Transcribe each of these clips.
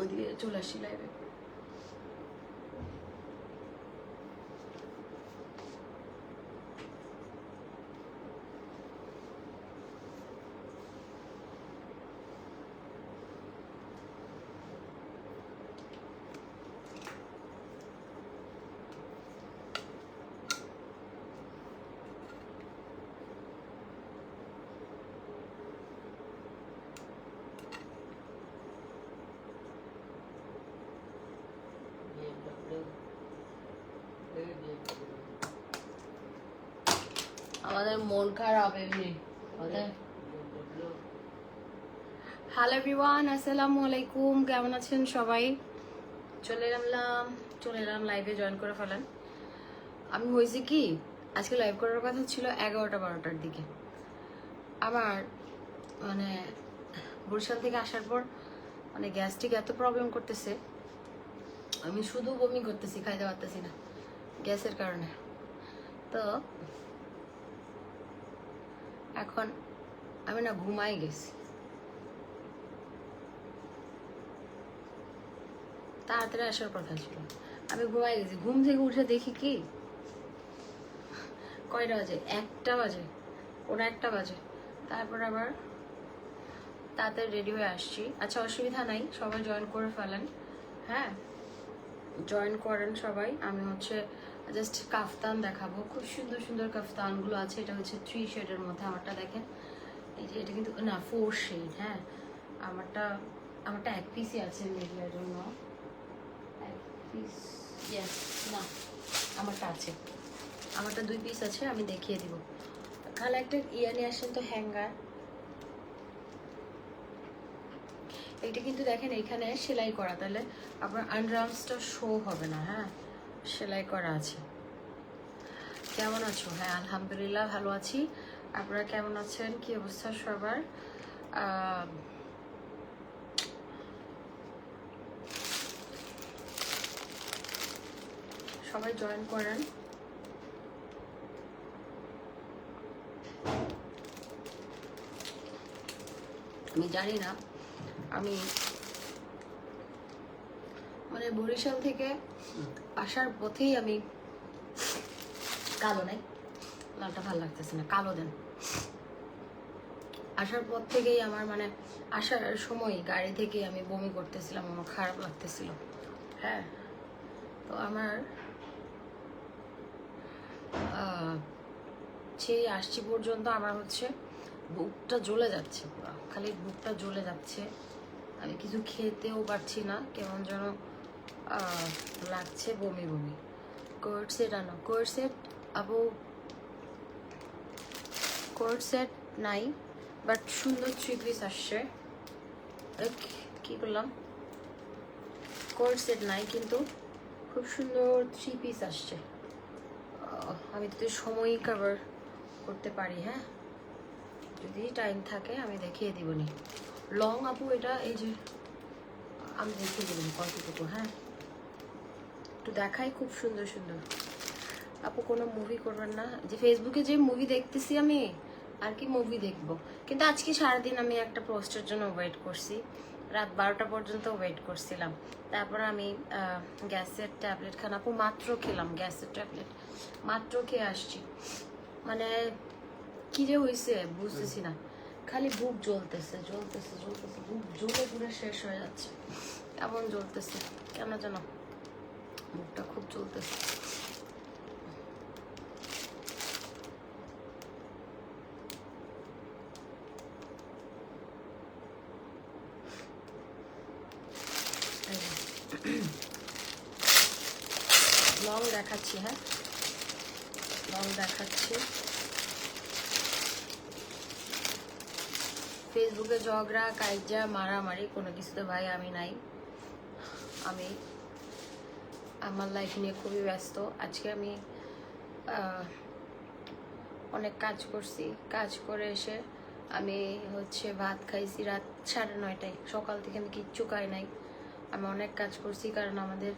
ওদিকে চলে আসি লাইভে। আমাদের মন খারাপ এমনি। হ্যালো এভরিওয়ান, আসসালামু আলাইকুম। কেমন আছেন সবাই? চলে এলাম লাইভে, জয়েন করে ফেলেন। আমি হয়েছে কি, আজকে লাইভ করার কথা ছিল 11টা-12টার দিকে। আমার মানে বরিশাল থেকে আসার পর মানে গ্যাস্ট্রিক এত প্রবলেম করতেছে, আমি শুধু বমি করতেছি, খাইতে পারতেছি না গ্যাসের কারণে। তো এখন আমি না ঘুমাই গেছি, তাড়াতাড়ি আসার কথা ছিল, আমি ঘুমাই গেছি। ঘুম থেকে উঠে দেখি কি কয়টা বাজে, 1টা বাজে, 1:15 বাজে। তারপর আবার তাড়াতাড়ি রেডি হয়ে আসছি। আচ্ছা, অসুবিধা নাই, সবাই জয়েন করে ফেলেন। হ্যাঁ, জয়েন করেন সবাই। আমি হচ্ছে জাস্ট কাফতান দেখাবো, খুব সুন্দর সুন্দর কাফতানগুলো আছে। এটা হচ্ছে 3 শেডের মধ্যে। আমারটা দেখেন, এই যে এটা কিন্তু না 4 শেড। হ্যাঁ, আমারটা 1 পিসই আছে মেয়েদের জন্য, 1 পিস। ইয়েস, না আমারটা আছে, আমারটা 2 পিস আছে, আমি দেখিয়ে দিব। খালা একটা ইয়ে নিয়ে আসেন তো, হ্যাঙ্গার। এইটা কিন্তু দেখেন এখানে সেলাই করা, তাহলে আপনার আন্ডারআর্মসটা শো হবে না। হ্যাঁ, সেলাই করা আছে। কেমন আছো? হ্যাঁ, আলহামদুলিল্লাহ ভালো আছি। আপনারা কেমন আছেন? কি অবস্থা সবার? সবাই জয়েন করেন। আমি জানি না, আমি মানে বরিশাল থেকে আসার পথেই আমি কালো নাই, লালটা ভালো লাগতেছে না, কালো দেন। আসার পর থেকেই আমার মানে আসার সময় গাড়ি থেকে আমি বমি করতেছিলাম, আমার খারাপ লাগতেছিল। হ্যাঁ, তো আমার সেই আসছি পর্যন্ত আমার হচ্ছে বুকটা জ্বলে যাচ্ছে, পুরো খালি বুকটা জ্বলে যাচ্ছে। আমি কিছু খেতেও পারছি না, কেমন যেন লাগছে, বমি বমি। কোর্ট সেট আনো, কোর্ট সেট আপু, কোর্ট সেট নাই, বাট সুন্দর 3 পিস আসছে। কি করলাম, কোর্ট সেট নাই কিন্তু খুব সুন্দর 3 পিস আসছে। আমি যদি সময়ই কভার করতে পারি, হ্যাঁ যদি টাইম থাকে আমি দেখিয়ে দিবনি। লং আপু এটা, এই যে আমি দেখিয়ে দেবনি কতটুকু। হ্যাঁ, একটু দেখাই, খুব সুন্দর সুন্দর। আপু কোনো মুভি করবেন না? যে ফেসবুকে যে মুভি দেখতেছি আমি, আর কি মুভি দেখবো। কিন্তু আজকে সারাদিন আমি একটা পোস্টের জন্য ওয়েট করছি, রাত 12টা পর্যন্ত ওয়েট করছিলাম। তারপর আমি গ্যাসের ট্যাবলেট খান আপু মাত্র খেলাম, গ্যাসের ট্যাবলেট মাত্র খেয়ে আসছি। মানে কি যে হয়েছে বুঝতেছি না, খালি বুক জ্বলতেছে জ্বলতেছে জ্বলতেছে, বুক জ্বলে পুরো শেষ হয়ে যাচ্ছে। এমন জ্বলতেছে কেন যেন, বুকটা খুব জ্বলতেছে। লং দেখাচ্ছি, হ্যাঁ লং দেখাচ্ছি। ফেসবুকে ঝগড়া কাইজা মারামারি কোনো কিছুতে ভাই আমি নাই। আমি আমার লাইফ নিয়ে খুবই ব্যস্ত। আজকে আমি অনেক কাজ করছি, কাজ করে এসে আমি হচ্ছে ভাত খাইছি রাত 9:30টায়। সকাল থেকে আমি কিচ্ছু খাই নাই। আমি অনেক কাজ করছি, কারণ আমাদের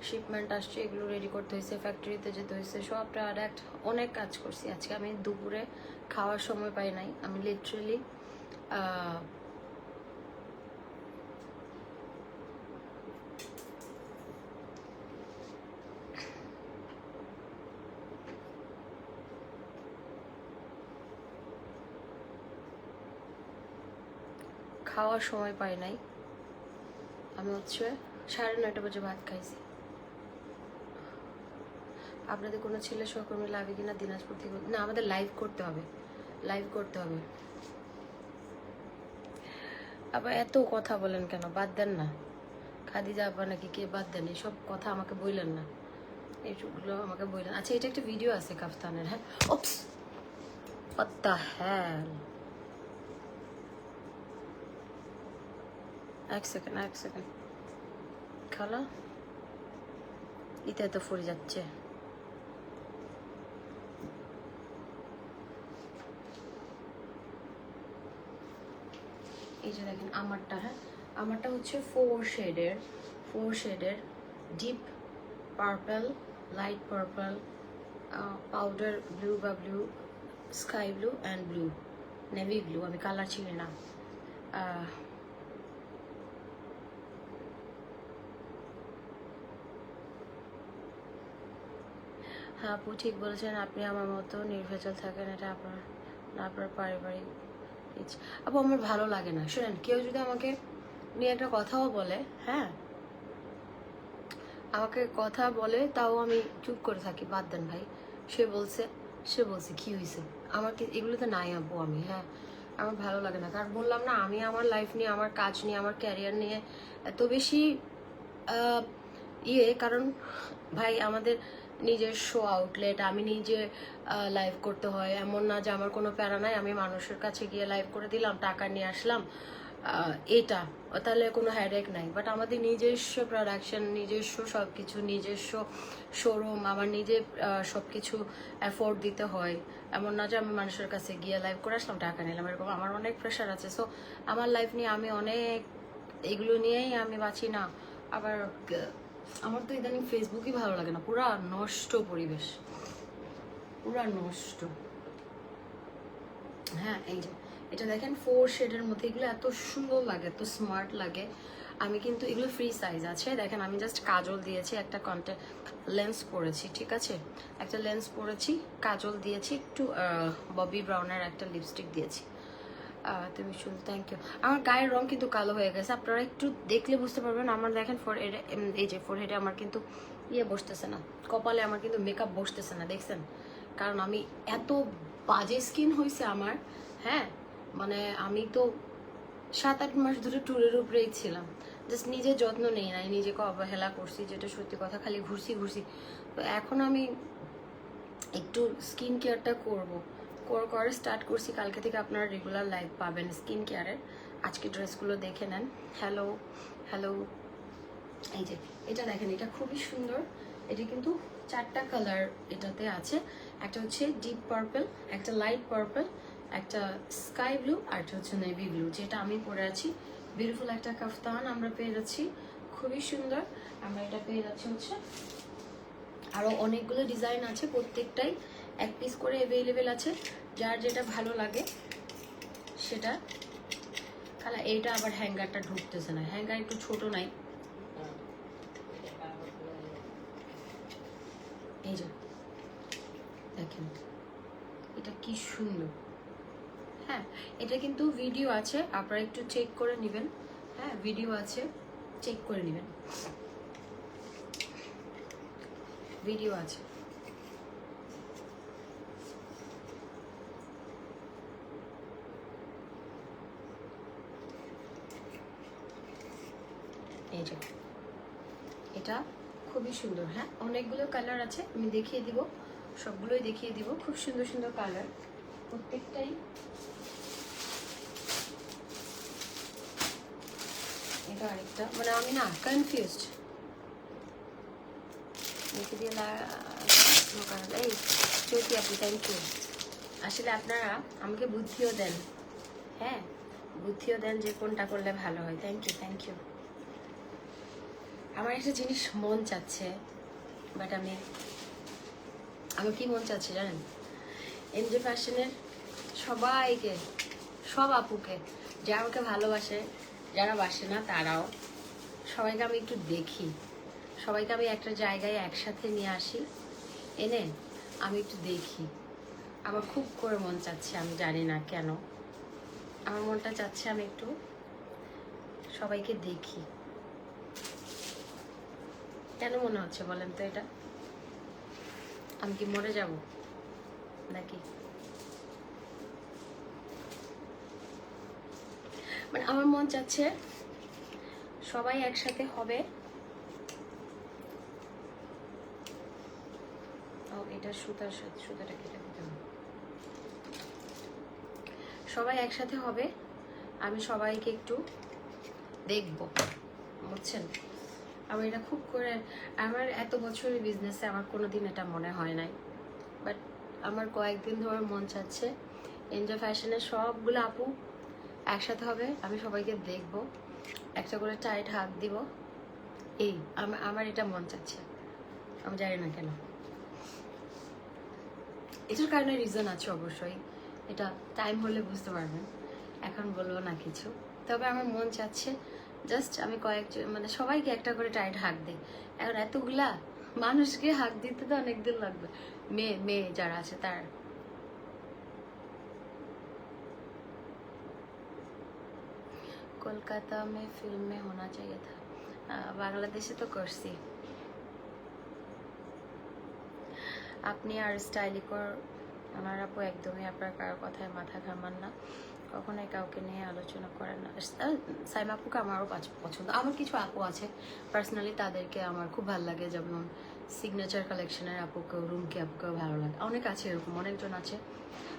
শিপমেন্ট আসছে, এগুলো রেডি করতে হয়েছে, ফ্যাক্টরিতে যেতে হয়েছে, সবটা ডাইরেক্ট অনেক কাজ করছি। আজকে আমি দুপুরে খাওয়ার সময় পাই নাই। আমি লিটারেলি খাওয়ার সময় পাই নাই। আমি হচ্ছে 9:30 বাজে ভাত খাইছি। আপনাদের কোনো ছেলে সহকর্মী লাইভে কিনা দিনাজপুর থেকে? না, আমাদের লাইভ করতে হবে, লাইভ করতে হবে। আবার এত কথা বলেন কেন? বাদ দেন না। খাদিজা আপা নাকি কে বাদ দেন, এসব কথা আমাকে বললেন না, এইগুলো আমাকে বললেন। আচ্ছা, এটা একটা ভিডিও আছে কাফতানের। হ্যাঁ, ওপস, what the hell? এক সেকেন্ড খালা, ইতে তো ফুরে যাচ্ছে। এই যে দেখেন আমারটা, হ্যাঁ আমারটা হচ্ছে 4 শেডের deep purple, light purple, powder blue বা blue, sky blue and blue, navy blue. আমি কালার চিনি না। হ্যাঁ আপু ঠিক বলেছেন, আপনি আমার মতো নির্ভেজাল থাকেন, এটা আপনার পারিবারিক ইচ্ছা। আপু আমার ভালো লাগে না। শোনেন, কেউ যদি আমাকে নিয়ে একটা কথাও বলে, হ্যাঁ আমাকে কথা বলে, তাও আমি চুপ করে থাকি, বাদ দেন ভাই। সে বলছে কি হয়েছে, আমার কি এগুলোতে নাই আপু আমি। হ্যাঁ আমার ভালো লাগে না, কারণ বললাম না, আমি আমার লাইফ নিয়ে, আমার কাজ নিয়ে, আমার ক্যারিয়ার নিয়ে এত বেশি কারণ ভাই আমাদের নিজস্ব আউটলেট, আমি নিজে লাইভ করতে হয়। এমন না যে আমার কোনো প্যারা নাই, আমি মানুষের কাছে গিয়ে লাইভ করে দিলাম, টাকা নিয়ে আসলাম, এটা তাহলে কোনো হ্যাডেক নাই। বাট আমাদের নিজস্ব প্রোডাকশন, নিজস্ব সব কিছু, নিজস্ব শোরুম, আমার নিজে সব কিছু অ্যাফোর্ড দিতে হয়। এমন না যে আমি মানুষের কাছে গিয়ে লাইভ করে আসলাম, টাকা নিলাম, এরকম আমার অনেক প্রেশার আছে। সো আমার লাইফ নিয়ে আমি অনেক, এগুলো নিয়েই আমি বাঁচি না। আবার আমার তো ইদানিং ফেসবুকই ভালো লাগে না, পুরা নষ্ট পরিবেশ, পুরা নষ্ট। হ্যাঁ এই যে এটা দেখেন 4 শেডের মধ্যে, এগুলো এত সুন্দর লাগে, এত স্মার্ট লাগে। আমি কিন্তু এগুলো ফ্রি সাইজ আছে। দেখেন আমি জাস্ট কাজল দিয়েছি, একটা লেন্স পরেছি, ঠিক আছে, একটা লেন্স পরেছি, কাজল দিয়েছি, একটু ববি ব্রাউনের একটা লিপস্টিক দিয়েছি। তুমি শুনতে, থ্যাংক ইউ। আমার গায়ের রং কিন্তু কালো হয়ে গেছে, আপনারা একটু দেখলে বুঝতে পারবেন। আমার দেখেন ফোরহেডে, এই যে ফোরহেডে আমার কিন্তু বসতেছে না, কপালে আমার কিন্তু মেকআপ বসতেছে না, দেখছেন? কারণ আমি এত বাজে স্কিন হয়েছে আমার। হ্যাঁ মানে আমি তো 7-8 মাস ধরে ট্যুরের উপরেই ছিলাম, জাস্ট নিজের যত্ন নেই নাই, নিজেকে অবহেলা করছি, যেটা সত্যি কথা, খালি ঘুরছি। তো এখন আমি একটু স্কিন কেয়ারটা করে স্টার্ট করছি। কালকে থেকে আপনারা রেগুলার লাইভ পাবেন স্কিন কেয়ারের। আজকে ড্রেসগুলো দেখে নেন। হ্যালো, এই যে এটা দেখেন, এটা খুবই সুন্দর। এটা কিন্তু 4টা কালার এটাতে আছে, একটা হচ্ছে ডিপ পার্পল, একটা লাইট পার্পল, একটা স্কাই ব্লু, আর একটা হচ্ছে নেভি ব্লু, যেটা আমি পরে আছি। বিউটিফুল একটা কাফতান আমরা পেয়ে যাচ্ছি, খুবই সুন্দর। আমরা এটা পেয়ে যাচ্ছি হচ্ছে, আরও অনেকগুলো ডিজাইন আছে, প্রত্যেকটাই 1 পিস করে অ্যাভেলেবেল আছে। যার যেটা ভালো লাগে সেটা। খালা এইটা আবার হ্যাঙ্গারটা ঢুকতেছে না, হ্যাঙ্গার একটু ছোট নাই। এই যে দেখেন এটা কি সুন্দর। হ্যাঁ এটা কিন্তু ভিডিও আছে, আপনারা একটু চেক করে নেবেন। হ্যাঁ ভিডিও আছে, চেক করে নেবেন, ভিডিও আছে। এই যে এটা খুবই সুন্দর। হ্যাঁ অনেকগুলো কালার আছে, আমি দেখিয়ে দিব, সবগুলোই দেখিয়ে দিব। খুব সুন্দর সুন্দর কালার প্রত্যেকটাই। এটা আরেকটা, মানে আমি না কনফিউজড। এই চলতি আপনি, থ্যাংক ইউ। আসলে আপনারা আমাকে বুদ্ধিও দেন, হ্যাঁ বুদ্ধিও দেন যে কোনটা করলে ভালো হয়। Thank you. আমার একটা জিনিস মন চাচ্ছে, বাট আমার কি মন চাচ্ছে জানেন? এমজে ফ্যাশনের সবাইকে, সব আপুকে, যারা আমাকে ভালোবাসে, যারা বাসে না তারাও, সবাইকে আমি একটু দেখি, সবাইকে আমি একটা জায়গায় একসাথে নিয়ে আসি, এনে আমি একটু দেখি। আমার খুব করে মন চাচ্ছে, আমি জানি না কেন আমার মনটা চাচ্ছে আমি একটু সবাইকে দেখি। কেন মনে হচ্ছে বলেন তো এটা? আমি কি মরে যাব নাকি? মানে আমার মন চাচ্ছে সবাই একসাথে হবে। ও এটা সুতাটা কেটে দিতে হবে। সবাই একসাথে হবে, আমি সবাইকে একটু দেখব, বুঝছেন? আমি এটা খুব করে, আমার এত বছরের বিজনেসে আমার কোনোদিন এটা মনে হয় নাই, বাট আমার কয়েকদিন ধরে মন চাচ্ছে এনজয় ফ্যাশনের সবগুলো আপু একসাথে হবে, আমি সবাইকে দেখব, একটা করে টাইট হাত দিব। এই আমার এটা মন চাচ্ছে, আমি জানি না কেন। এটার কারণে রিজন আছে অবশ্যই, এটা টাইম হলে বুঝতে পারবেন, এখন বলবো না কিছু। তবে আমার মন চাচ্ছে জাস্ট আমি কয়েকজন মানে সবাইকে একটা করে টাইট হাক দিই। এখন এতগুলা মানুষকে হাক দিতে তো অনেকদিন লাগবে, মেয়ে মেয়ে যারা আছে তার। কলকাতা মে ফিল্ম মে হোনা চাইয়ে থা, বাংলাদেশে তো করছি। আপনি আর স্টাইলিকর আমার আপু একদমই আপনার কারোর কথায় মাথা ঘামান না, কখনোই কাউকে নিয়ে আলোচনা করেন না। সাইমা আপুকে আমারও পছন্দ, আমার কিছু আপু আছে পার্সোনালি, তাদেরকে আমার খুব ভালো লাগে, যেমন সিগনেচার কালেকশনের আপুকেও, রুমকি আপুকেও ভালো লাগে। অনেক আছে এরকম, অনেকজন আছে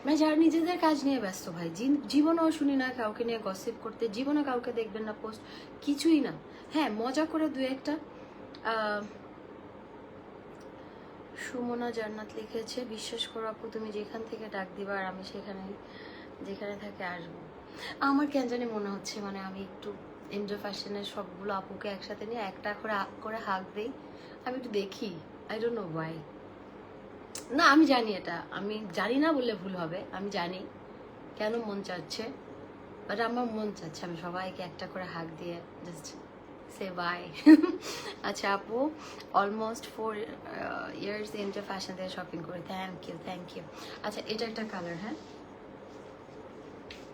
মানে যারা নিজেদের কাজ নিয়ে ব্যস্ত। ভাই জীবনেও শুনি না কাউকে নিয়ে গসিপ করতে, জীবনে কাউকে দেখবেন না পোস্ট, কিছুই না। হ্যাঁ মজা করে দু একটা। সুমনা জান্নাত লিখেছে, বিশ্বাস করো আপু তুমি যেখান থেকে ডাক দিবা আর আমি যেখানে থাকে আসবো। আমার কেন জানি মনে হচ্ছে মানে আমি একটু এনজয় ফ্যাশনের সবগুলো আপুকে একসাথে নিয়ে একটা করে হাক দেই, আমি একটু দেখি। I don't know Y. না আমি জানি, এটা আমি জানি না বললে ভুল হবে, আমি জানি কেন মন চাচ্ছে, বাট আমার মন চাচ্ছে আমি সবাইকে একটা করে হাক দিয়ে জাস্ট সে বাই। আচ্ছা আপু, অলমোস্ট 4 ইয়ার্স এনজয় ফ্যাশন থেকে শপিং করে, থ্যাংক ইউ থ্যাংক ইউ। আচ্ছা এটা একটা কালার, হ্যাঁ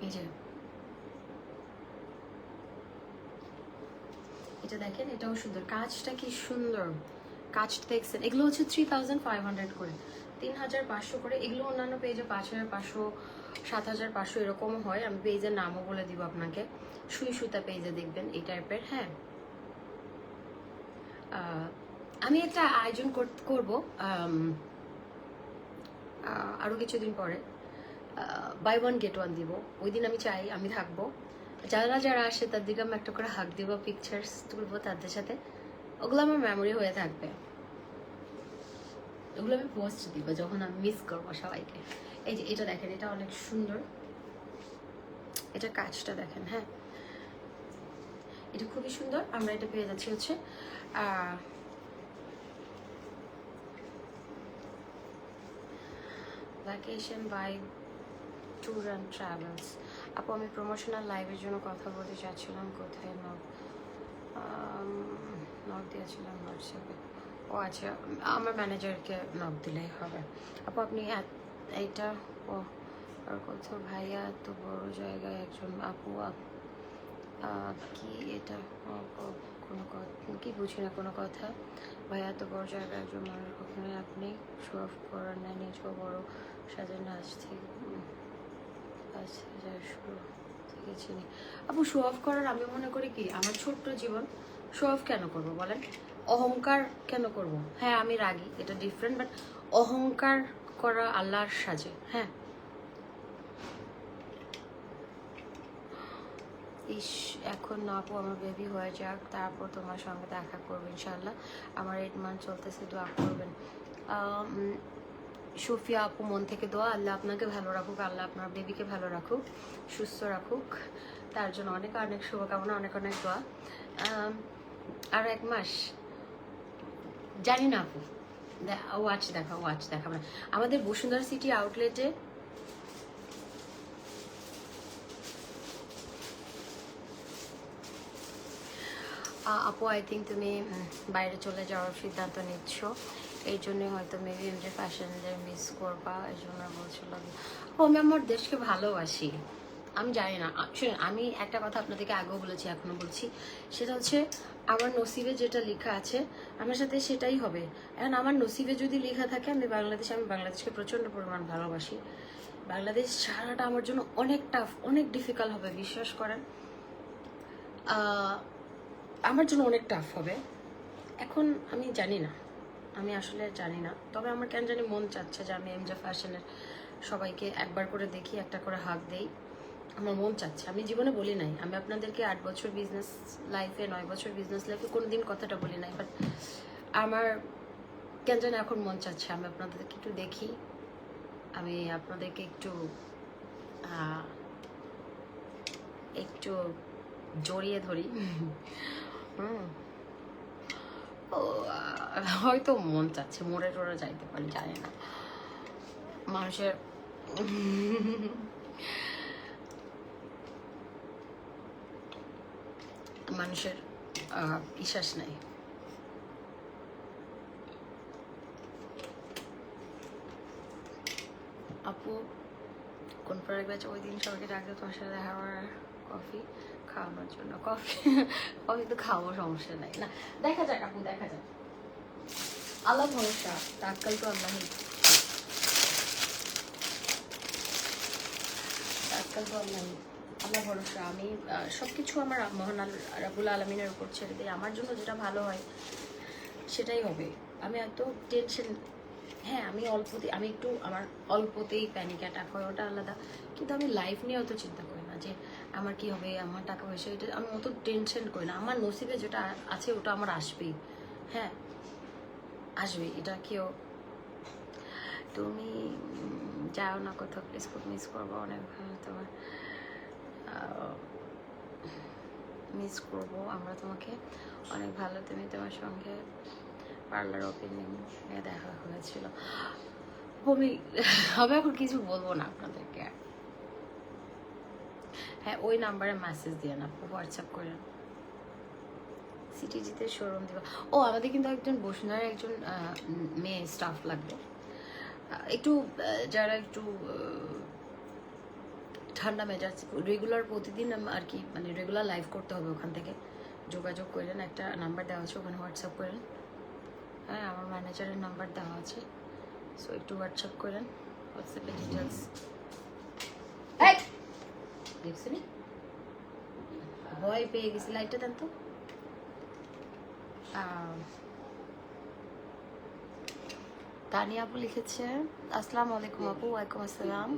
এই যে এটা দেখেন, এটাও সুন্দর, কাজটা কি সুন্দর, কাজটা দেখছেন? এগুলো হচ্ছে 3500 করে, 3500 করে। এগুলো অন্যান্য পেজে 5500, 7500 এরকমও হয়। আমি পেজের নামও বলে দিব আপনাকে, সুই সুতা পেজে দেখবেন এই টাইপের। হ্যাঁ আমি একটা আয়োজন করব আরো কিছুদিন পরে, বাই ওয়ান গেট ওয়ান দিব। ওই দিন আমি চাই আমি থাকবো, যারা যারা আসে তাদেরকে আমি একটা করে হাক দিব, পিকচার্স তুলবো তাদের সাথে, ওগুলো আমার মেমোরি হয়ে থাকবে, ওগুলো আমি পোস্ট দিব যখন আমি মিস করবো সবাইকে। এই যে এটা দেখেন, এটা অনেক সুন্দর, এটা কাজটা দেখেন। হ্যাঁ এটা খুবই সুন্দর। আমরা এটা পেয়ে যাচ্ছি হচ্ছে vacation by tour and travels. আপু আমি প্রমোশনাল লাইভের জন্য কথা বলতে চাচ্ছিলাম, কোথায় নক দিয়েছিলাম হোয়াটসঅ্যাপে। ও আচ্ছা, আমার ম্যানেজারকে নক দিলেই হবে। আপু আপনি এইটা ও আর কোথাও ভাইয়া তো বড় জায়গায় একজন আপু কি এটা কোনো কথা কি বুঝি না কোনো কথা। ভাইয়া তো বড় জায়গায় একজন মানুষ, কখনোই আপনি শো অফ করার না, নিজেও বড় সাজান আজ থেকে শুরু থেকে চিনি। আপু শো অফ করার আমি মনে করি কি, আমার ছোট্ট জীবন, শো অফ কেন করবো বলেন, অহংকার কেন করব? হ্যাঁ আমি রাগী, এটা ডিফারেন্ট, বাট অহংকার করা আল্লাহর সাজে। হ্যাঁ ইস এখন না আপু, আমার বেবি হয়ে যাক তারপর তোমার সঙ্গে দেখা করবো ইনশাল্লাহ। আমার 8 মান্থ চলতেছে, দোয়া করবেন। সুফিয়া আপু মন থেকে দোয়া, আল্লাহ আপনাকে ভালো রাখুক, আল্লাহ আপনার বেবিকে ভালো রাখুক, সুস্থ রাখুক, তার জন্য অনেক অনেক শুভকামনা, অনেক অনেক দোয়া। আরও 1 মাস জানি না আপু, ওয়াচ দেখাবো না। আমাদের বসুন্ধরা সিটি আউটলেটে আপু আই থিঙ্ক তুমি বাইরে চলে যাওয়ার সিদ্ধান্ত নিচ্ছ, এই জন্যই হয়তো মেবি এমজে ফ্যাশনদের মিস করবা, এই জন্য বলছিলাম। ও আমি আমার দেশকে ভালোবাসি, আমি জানি না। শুনুন, আমি একটা কথা আপনাদেরকে আগেও বলেছি, এখনো বলছি, সেটা হচ্ছে আমার নসিবে যেটা লেখা আছে আমার সাথে সেটাই হবে। এখন আমার নসিবে যদি লেখা থাকে আমি বাংলাদেশকে প্রচণ্ড পরিমাণ ভালোবাসি। বাংলাদেশ ছাড়াটা আমার জন্য অনেক টাফ, অনেক ডিফিকাল্ট হবে, বিশ্বাস করেন। আমার জন্য অনেক টাফ হবে। এখন আমি জানি না, আমি আসলে জানি না, তবে আমার কেন জানি মন চাচ্ছে যে আমি এমজে ফ্যাশনের সবাইকে একবার করে দেখি, একটা করে হাত দেই। আমার মন চাচ্ছে। আমি জীবনে বলি নাই, আমি আপনাদেরকে 8 বছর বিজনেস লাইফে, 9 বছর বিজনেস লাইফে কোনোদিন কথাটা বলি নাই, বাট আমার কেন জানি এখন মন চাচ্ছে আমি আপনাদেরকে একটু দেখি, আমি আপনাদেরকে একটু একটু জড়িয়ে ধরি। ও হয়তো মন চাচ্ছে, মোড়ে টোড়ে যাইতে পারি, জানি না। মানুষের মানুষের বিশ্বাস নেই। আপু কোন প্রোডাক্ট আছে ওই দিন সবাইকে ডাকতে তোমার সাথে দেখা করার, কফি খাওয়ানোর জন্য। কফি কফি তো খাওয়াবো, সমস্যা নাই। না, দেখা যাক আপু, দেখা যাক। আল্লাহ ভরসা, তাক্কাল তো আল্লাহ, তাক্কাল তো আল্লাহ, আল্লাহ ভরসা। আমি সবকিছু আমার মহান রাব্বুল আলামিনের উপর ছেড়ে দিই। আমার জন্য যেটা ভালো হয় সেটাই হবে। আমি এত টেনশন, হ্যাঁ আমি আমি একটু আমার অল্পতেই প্যানিক অ্যাটাক হয়, ওটা আলাদা, কিন্তু আমি লাইফ নিয়ে অত চিন্তা করি না যে আমার কি হবে, আমার টাকা পয়সা, এটা আমি অত টেনশন করি না। আমার নসিবে যেটা আছে ওটা আমার আসবেই, হ্যাঁ আসবে, এটা কেউ। তুমি যাও না কোথাও, প্লিজ, খুব মিস করবো, অনেক ভালো তোমার, মিস করবো আমরা তোমাকে অনেক ভালো। তুমি তোমার সঙ্গে পার্লার ওপেনিং দেখা হয়েছিল। আমি এখন কিছু বলবো না আপনাদেরকে। হ্যাঁ ওই নাম্বারে মেসেজ দিয়ে না, হোয়াটসঅ্যাপ করেন। সিটিজিতে শোরুম দিব। ও আমাদের কিন্তু একজন বসুনার একজন মেয়ে স্টাফ লাগবে, একটু যারা একটু ঠান্ডা মেজাজ, রেগুলার প্রতিদিন আর কি, মানে রেগুলার লাইভ করতে হবে, ওখান থেকে যোগাযোগ করেন। একটা নাম্বার দেওয়া আছে, ওখানে হোয়াটসঅ্যাপ করেন। হ্যাঁ আমার ম্যানেজারের নাম্বার দেওয়া আছে, সো একটু হোয়াটসঅ্যাপ করেন, হোয়াটসঅ্যাপে ডিটেলস। দেখছি ভয় পেয়ে গেছি, লাইটটা দেন তো। তানিয়া আপু লিখেছে, আসসালামু আলাইকুম আপু। ওয়ালাইকুম আসসালাম।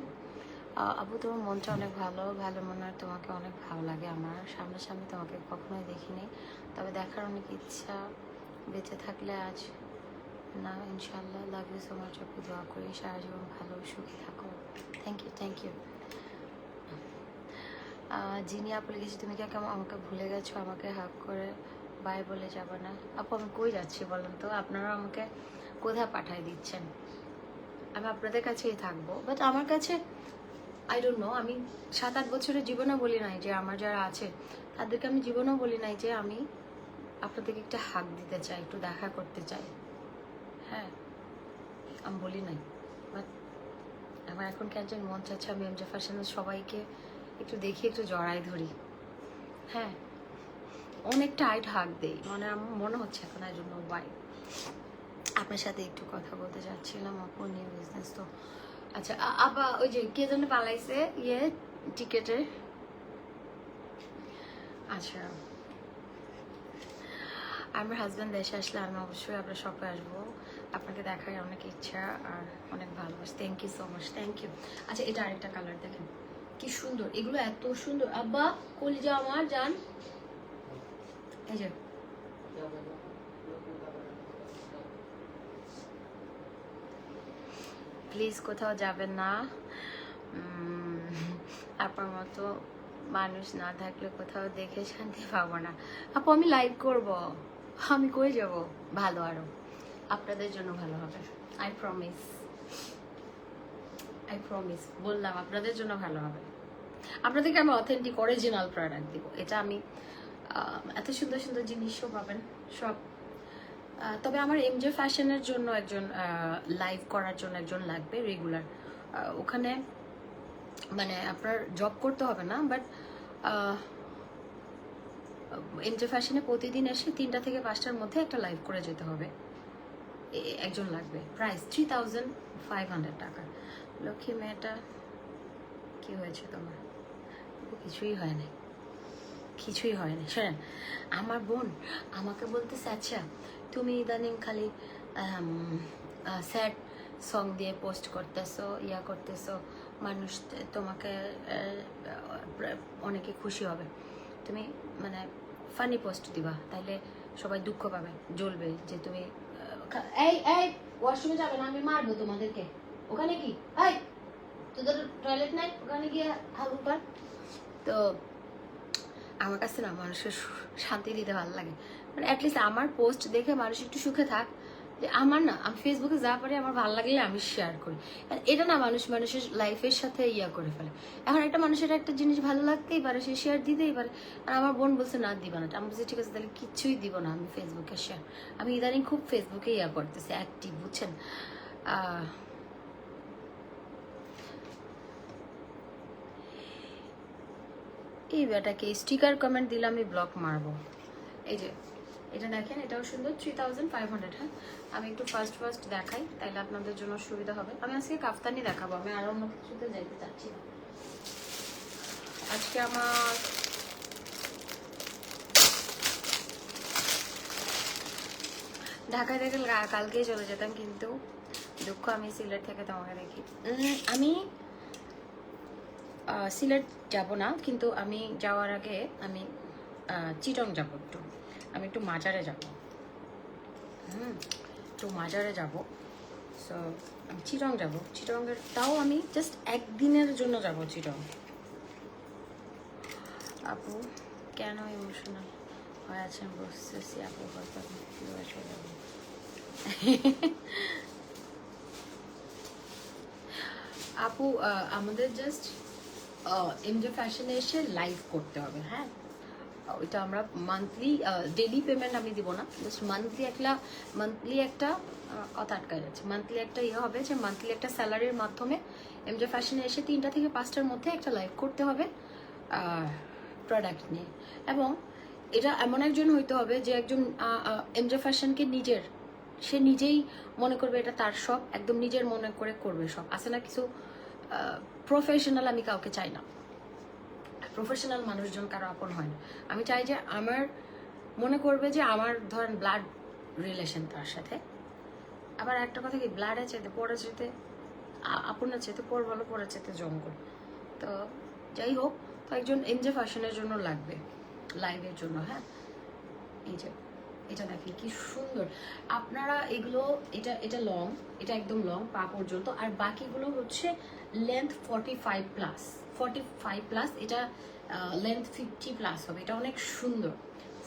আপু তোমার মনটা অনেক ভালো, ভালো মনে হয়, তোমাকে অনেক ভালো লাগে। আমার সামনাসামনি তোমাকে কখনোই দেখিনি, তবে দেখার অনেক ইচ্ছা, বেঁচে থাকলে আজ না ইনশাল্লাহ। লাভ ইউ সো মাচ আপু, দোয়া করি সারা জীবন ভালো সুখী থাকো। Thank you, thank you. যিনি আপু লিখেছি, তুমি কি আমাকে ভুলে গেছো, আমাকে হাক করে বাই বলে যাবে না? আপু আমি কই যাচ্ছি বলেন তো, আপনারা আমাকে কোথায় পাঠায় দিচ্ছেন? আমি আপনাদের কাছেই থাকবো, বাট আমার কাছে আই ডোন্ট নো, আমি 7-8 বছরের জীবনে বলি নাই যে আমার যারা আছে তাদেরকে আমি জীবনেও বলি নাই যে আমি আপনাদেরকে একটা হাক দিতে চাই, একটু দেখা করতে চাই, হ্যাঁ আমি বলি নাই। বাট আমার এখন কেন যেন মন চাচ্ছে আমি এমজে ফ্যাশনের সবাইকে একটু দেখি, একটু জড়াই ধরি, হ্যাঁ অনেক টাইট হাক দেই, মানে আমার মনে হচ্ছে এখন আই ডোন্ট নো ওয়াই। আপনার সাথে একটু কথা বলতে চাচ্ছিলাম আপু, নিউ বিজনেস তো। আচ্ছা আবার ওই যে কে যেন পালাইছে ইয়ে টিকেটের। আচ্ছা আমার হাজব্যান্ড দেশে আসলে আমি অবশ্যই আপনার শপে আসবো, আপনাকে দেখার অনেক ইচ্ছা আর অনেক ভালোবাসি। Thank you so much, thank you. আচ্ছা এটা আরেকটা কালার দেখেন কি সুন্দর, এগুলো এত সুন্দর। আব্বা কলিজা আমার জান, এই যে প্লিজ কোথাও যাবেন না, আপনার মতো মানুষ না থাকলে কোথাও দেখে শান্তি পাবো না। আপু আমি লাইভ করব, আমি কই যাব, ভালো আরো আপনাদের জন্য ভালো হবে, আই প্রমিস, আই প্রমিস, বললাম আপনাদের জন্য ভালো হবে। আপনাদেরকে আমি অথেন্টিক অরিজিনাল প্রোডাক্ট দিব, এটা আমি এত সুন্দর সুন্দর জিনিসও পাবেন সব। তবে আমার এমজে ফ্যাশনের জন্য একজন লাইভ করার জন্য একজন লাগবে রেগুলার, ওখানে মানে আপনার জব করতে হবে না, বাট এমজে ফ্যাশনে প্রতিদিন এসে 3টা থেকে 5টার মধ্যে একটা লাইভ করে যেতে হবে। একজন লাগবে। প্রাইস 3500 টাকা। লক্ষ্মী মেয়েটা, কি হয়েছে তোমার? কিছুই হয় নাই, কিছুই হয় না। শোনেন, আমার বোন আমাকে বলতেছে, আচ্ছা তুমি ইদানিং খালি স্যাড সং দিয়ে পোস্ট করতেছো, ইয়া করতেছো, মানুষ তোমাকে অনেকে খুশি হবে, তুমি মানে ফানি পোস্ট দিবা, তাইলে সবাই দুঃখ পাবে, জ্বলবে যে তুমি এই এই ওয়াশরুমে যাবে না, আমি মারবো তোমাদেরকে। ওখানে কি এই তোদের টয়লেট নাই, ওখানে গিয়ে হাগু কর। তো আমার কাছে না মানুষের শান্তি দিতে ভালো লাগে, মানে অ্যাটলিস্ট আমার পোস্ট দেখে মানুষ একটু সুখে থাক। যে আমার না, আমি ফেসবুকে যা পারি আমার ভালো লাগলে আমি শেয়ার করি। এটা না মানুষ মানুষের লাইফের সাথে ইয়া করে ফেলে। এখন একটা মানুষের একটা জিনিস ভালো লাগতেই পারে, সে শেয়ার দিতেই পারে। আর আমার বোন বলছে না দিবা না, আমি বলছি ঠিক আছে তাহলে কিচ্ছুই দিব না আমি ফেসবুকে শেয়ার। আমি ইদানিং খুব ফেসবুকে ইয়া করতেছি, অ্যাক্টিভ, বুঝছেন। এই বেটাকে স্টিকার কমেন্ট দিলে আমি ব্লক মারবো। এই যে এটা দেখেন, এটাও সুন্দর, 3500। হ্যাঁ, আমি একটু ফার্স্ট দেখাই, তাইলে আপনাদের জন্য সুবিধা হবে। আমি আজকে কাফতানি দেখাবো, আমি আর অন্য কিছুতে যাইতে চাচ্ছি না। আজকে আমার ঢাকায় দেখে কালকেই চলে যেতাম, কিন্তু দুঃখ আমি সিলেট থেকে তোমাকে দেখি। আমি সিলেট যাব না, কিন্তু আমি যাওয়ার আগে আমি চিটং যাব, আমি একটু মাজারে যাব। একটু মাজারে যাব। সো আমি চিটং যাব, চিটংয়ের তাও আমি জাস্ট একদিনের জন্য যাব চিটং। আপু কেন ইমোশনাল হয়ে আছেন বুঝতেছি আপু, হয়তো চলে যাবো। আপু আমাদের জাস্ট এমজে ফ্যাশনে এসে লাইভ করতে হবে। হ্যাঁ, ওইটা আমরা মান্থলি, ডেলি পেমেন্ট আমি দিব না, জাস্ট মান্থলি একটা কথা আটকায় যাচ্ছে, মান্থলি একটা ইয়ে হবে যে মান্থলি একটা স্যালারির মাধ্যমে এমজে ফ্যাশনে এসে 3টা থেকে 5টার মধ্যে একটা লাইভ করতে হবে প্রোডাক্ট নিয়ে। এবং এটা এমন একজন হইতে হবে যে একজন এমজে ফ্যাশনকে সে নিজেই মনে করবে এটা তার সব, একদম নিজের মনে করে করবে সব। আছে না কিছু প্রফেশনাল, আমি কাউকে চাই না, প্রফেশনাল মানুষজন কারো আপন হয় না। আমি চাই যে আমার মনে করবে যে আমার ধরেন ব্লাড রিলেশন তার সাথে। আবার একটা কথা কি, ব্লাডের চাইতে পরে চাইতে আপনার চাইতে পর ভালো, পরে চাইতে জঙ্গল। তো যাই হোক, তো একজন এমজে ফ্যাশনের জন্য লাগবে লাইভের জন্য। হ্যাঁ, এই যে এটা দেখেন কি সুন্দর। আপনারা এগুলো, এটা লং, এটা একদম লং পা পর্যন্ত, আর বাকিগুলো হচ্ছে লেন্থ 45+, এটা লেন্থ 50+ হবে। এটা অনেক সুন্দর,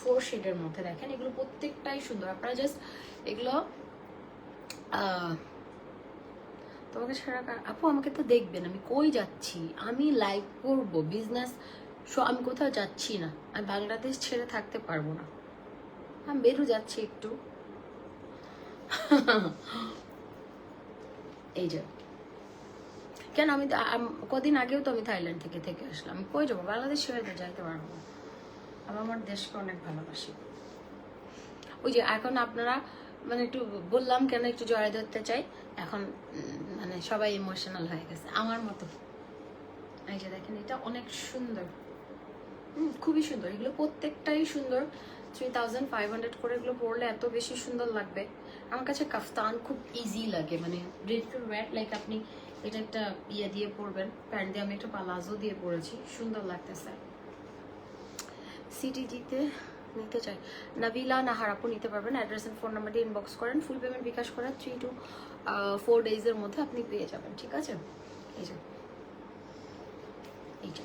4 শেডের মধ্যে দেখেন, এগুলো প্রত্যেকটাই সুন্দর। আপনারা জাস্ট এগুলো তোমাকে ছাড়া আপু আমাকে তো দেখবেন, আমি কই যাচ্ছি, আমি লাইভ করব বিজনেস, আমি কোথাও যাচ্ছি না, আমি বাংলাদেশ ছেড়ে থাকতে পারবো না, আমি বেরো যাচ্ছি একটু। এই যে কেন, আমি কদিন আগেও তো আমি থাইল্যান্ড থেকে আসলাম, আমি কই যাবো, বাংলাদেশ ছেড়ে তো যাইতে পারবো না। আমি আমার দেশকে অনেক ভালোবাসি। ওই যে এখন আপনারা মানে একটু বললাম কেন একটু জড়াই ধরতে চাই, এখন মানে সবাই ইমোশনাল হয়ে গেছে আমার মতো। এই যে দেখেন, এটা অনেক সুন্দর, খুবই সুন্দর, এগুলো প্রত্যেকটাই সুন্দর। 3500 করে এগুলো পরলে এত বেশি সুন্দর লাগবে। আমার কাছে কাফতান খুব ইজি লাগে, মানে রেড টু ওয়্যার, লাইক আপনি এটা একটা ইয়ে দিয়ে পরবেন, প্যান্ট দিয়ে, আমি একটা পালাজো দিয়ে পরেছি, সুন্দর লাগতেছে। সিটিজিতে নিতে চাই, নাবিলা নাহার আপু নিতে পারবেন। অ্যাড্রেস এন্ড ফোন নাম্বার দিয়ে ইনবক্স করেন, ফুল পেমেন্ট বিকাশ করেন, 3 to 4 ডেজের মধ্যে আপনি পেয়ে যাবেন। ঠিক আছে, এই যে এইটা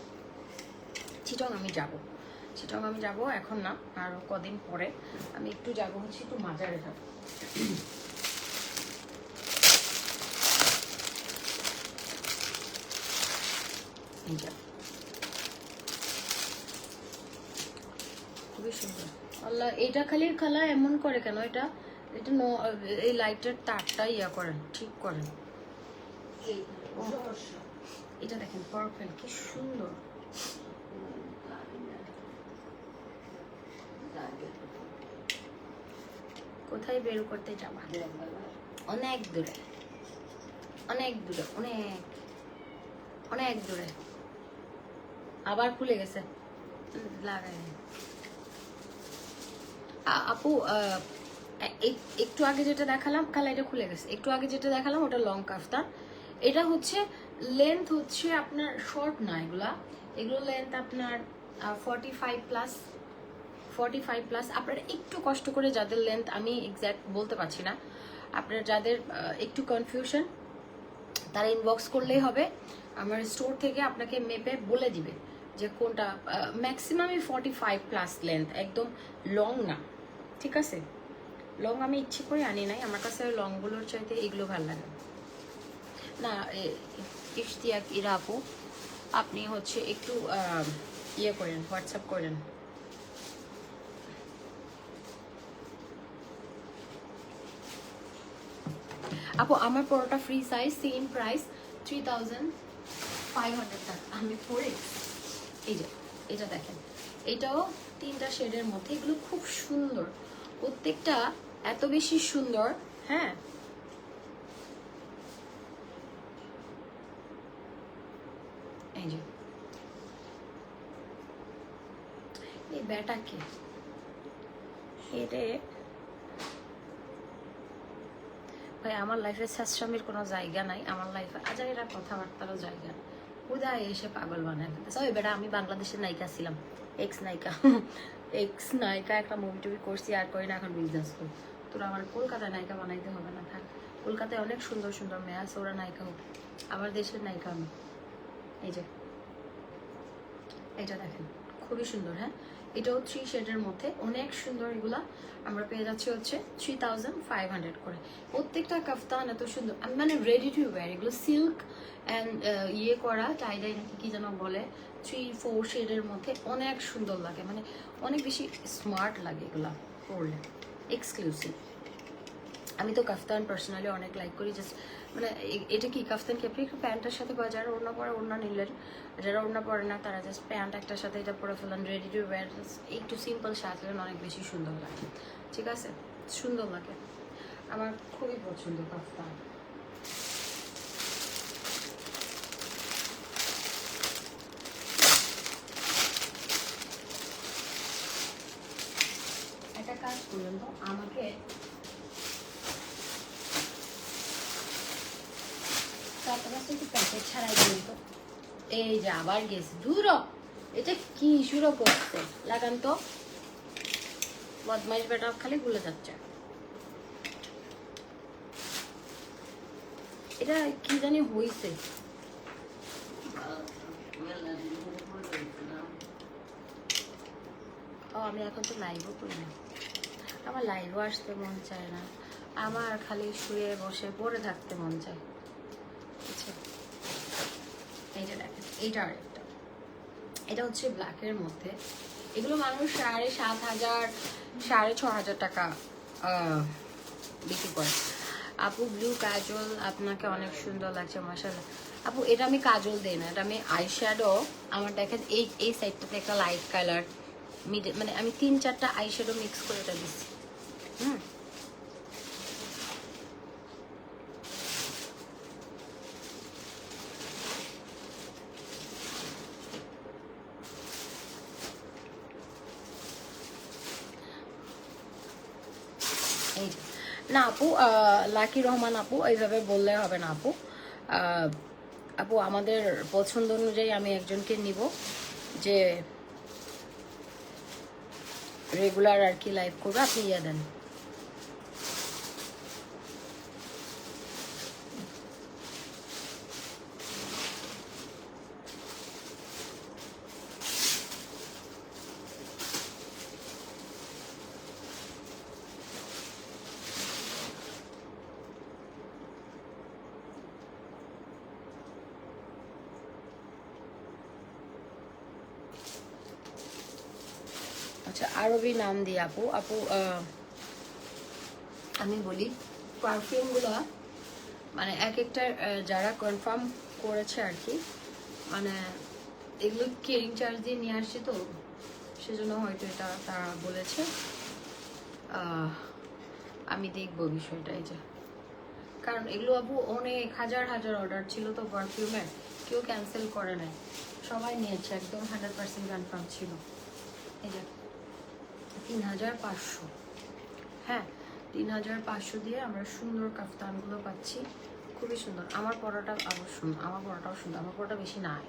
চিটং আমি যাব এখন না, আরো কদিন পরে আমি একটু যাবো, হচ্ছে একটু মাজারে যাব। খুবই সুন্দর। আল্লাহ, এটা খালা এমন করে কেন, এটা এই লাইটের তারটা ইয়া করেন, ঠিক করেন। এটা দেখেন পার্পল, কি সুন্দর। কোথায় বের করতে যাবা? অনেক দূরে, অনেক দূরে, অনেক অনেক দূরে। আবার খুলে গেছে, লাগাই। আপু একটু আগে যেটা দেখালাম, খালা এটা খুলে গেছে, একটু আগে যেটা দেখালাম ওটা লং কাফতান। এটা হচ্ছে লেন্থ হচ্ছে আপনার শর্ট না, এগুলো লেন্থ আপনার 45+, 45+। আপনারা একটু কষ্ট করে, যাদের লেন্থ আমি এক্স্যাক্ট বলতে পারছি না, আপনার যাদের একটু কনফিউশন, তারা ইনবক্স করলেই হবে। আমার স্টোর থেকে আপনাকে মেপে বলে দিবে যে কোনটা। ম্যাক্সিমামই 45+ লেন্থ, একদম লং না, ঠিক আছে? লং আমি ইচ্ছে করে আনি নাই, আমার কাছে লংগুলোর চাইতে এগুলো ভালো লাগে না। ইশতিয়াক ইরা আপু, আপনি হচ্ছে একটু ইয়ে করেন, হোয়াটসঅ্যাপ করেন। আপু আমার পরোটা ফ্রি সাইজ, সেম প্রাইস 3500 টাকা। আমি পরে এই যে এটা দেখেন, এটাও 3টা শেডের মধ্যে, এগুলো খুব সুন্দর, প্রত্যেকটা এত বেশি সুন্দর। হ্যাঁ, এই যে এই ব্যাটাকে এটা ভাই, আমার লাইফে স্বামীর কোনো জায়গা নাই, আমার লাইফে আজাইরা কথাবার্তারও জায়গা নাই। উদয় এসে পাগল বানায় ফেলতেছে। ওই বেটা, আমি বাংলাদেশের নায়িকা ছিলাম, এক্স নায়িকা, একটা মুভি টুভি করছি, আর করি না, এখন বিজনেস করি। তোরা আমার কলকাতায় নায়িকা বানাইতে হবে না, থাক। কলকাতায় অনেক সুন্দর সুন্দর মেয়ে আছে, ওরা নায়িকা হোক, আমার দেশের নায়িকা আমি। এই যে এটা দেখেন, খুবই সুন্দর। হ্যাঁ, এটাও 3 শেডের মধ্যে, অনেক সুন্দর। এগুলা আমরা পেয়ে যাচ্ছি হচ্ছে 3500 করে। প্রত্যেকটা কাফতান এত সুন্দর, মানে রেডি টু ওয়্যার। এগুলো সিল্ক অ্যান্ড ইয়ে করা, টাইডাই নাকি কি যেন বলে, 3-4 শেডের মধ্যে, অনেক সুন্দর লাগে, মানে অনেক বেশি স্মার্ট লাগে এগুলা পরলে, এক্সক্লুসিভ। আমি তো কাফতান পার্সোনালি অনেক লাইক করি, জাস্ট মানে এটা কি কাফতান কি আপনি একটু প্যান্টের সাথে পরে, যারা ওড়না পরে ওড়না নিলেন, যারা ওড়না পরে না তারা জাস্ট প্যান্ট একটার সাথে এটা পরে ফেলেন, রেডি টু ওয়্যার, একটু সিম্পল সাজলেন, অনেক বেশি সুন্দর লাগে। ঠিক আছে, সুন্দর লাগে, আমার খুবই পছন্দ কাফতান। একটা কাজ করলেন তো, আমাকে একটু প্যাকেট ছাড়াই দিন তো। এই যে আবার গেছে, দূর, এটা কি শুরু করছে, লাগান তো। বদমাইশ বেটা খালি ভুলে যাচ্ছে। এটা কি জানি হইছে। ও, আমি এখন তো লাইভও করি না, আমার লাইভও আসতে মন চায় না, আমার খালি শুয়ে বসে পড়ে থাকতে মন চায়। আচ্ছা, এইটা দেখেন, এইটা আরেকটা, এটা হচ্ছে ব্ল্যাকের মধ্যে। এগুলো মানুষ 7500, 6500 টাকা বিক্রি করে। আপু ব্লু কাজল আপনাকে অনেক সুন্দর লাগছে, মাশাআল্লাহ। আপু এটা আমি কাজল দেই না, এটা আমি আইশ্যাডো। আমার দেখেন এই সাইডটাতে একটা লাইট কালার, মানে আমি 3-4টা আইশ্যাডো মিক্স করে এটা দিচ্ছি। না আপু, লাকি রহমান আপু, এইভাবে বললে হবে না আপু। আপু আমাদের পছন্দ অনুযায়ী আমি একজনকে নিব, যে রেগুলার আর কি লাইভ করবে, আপনি ইয়ে দেন। আচ্ছা, আরবি নাম দিয়ে আপু। আপু আমি বলি, পারফিউমগুলো মানে এক একটা যারা কনফার্ম করেছে আর কি, মানে এগুলো কেরিং চার্জ দিয়ে নিয়ে আসছি তো, সেজন্য হয়তো এটা তারা বলেছে। আমি দেখবো বিষয়টা। এই যে, কারণ এগুলো আপু অনেক হাজার হাজার অর্ডার ছিল তো পারফিউমের, কেউ ক্যান্সেল করে নাই, সবাই নিয়েছে, একদম 100% কনফার্ম ছিল। এই যে 3500, হ্যাঁ 3500 দিয়ে আমরা সুন্দর কাফতানগুলো পাচ্ছি, খুবই সুন্দর। আমার পরাটা আবার সুন্দর, আমার পরাটাও সুন্দর, আমার পরাটা বেশি নাই,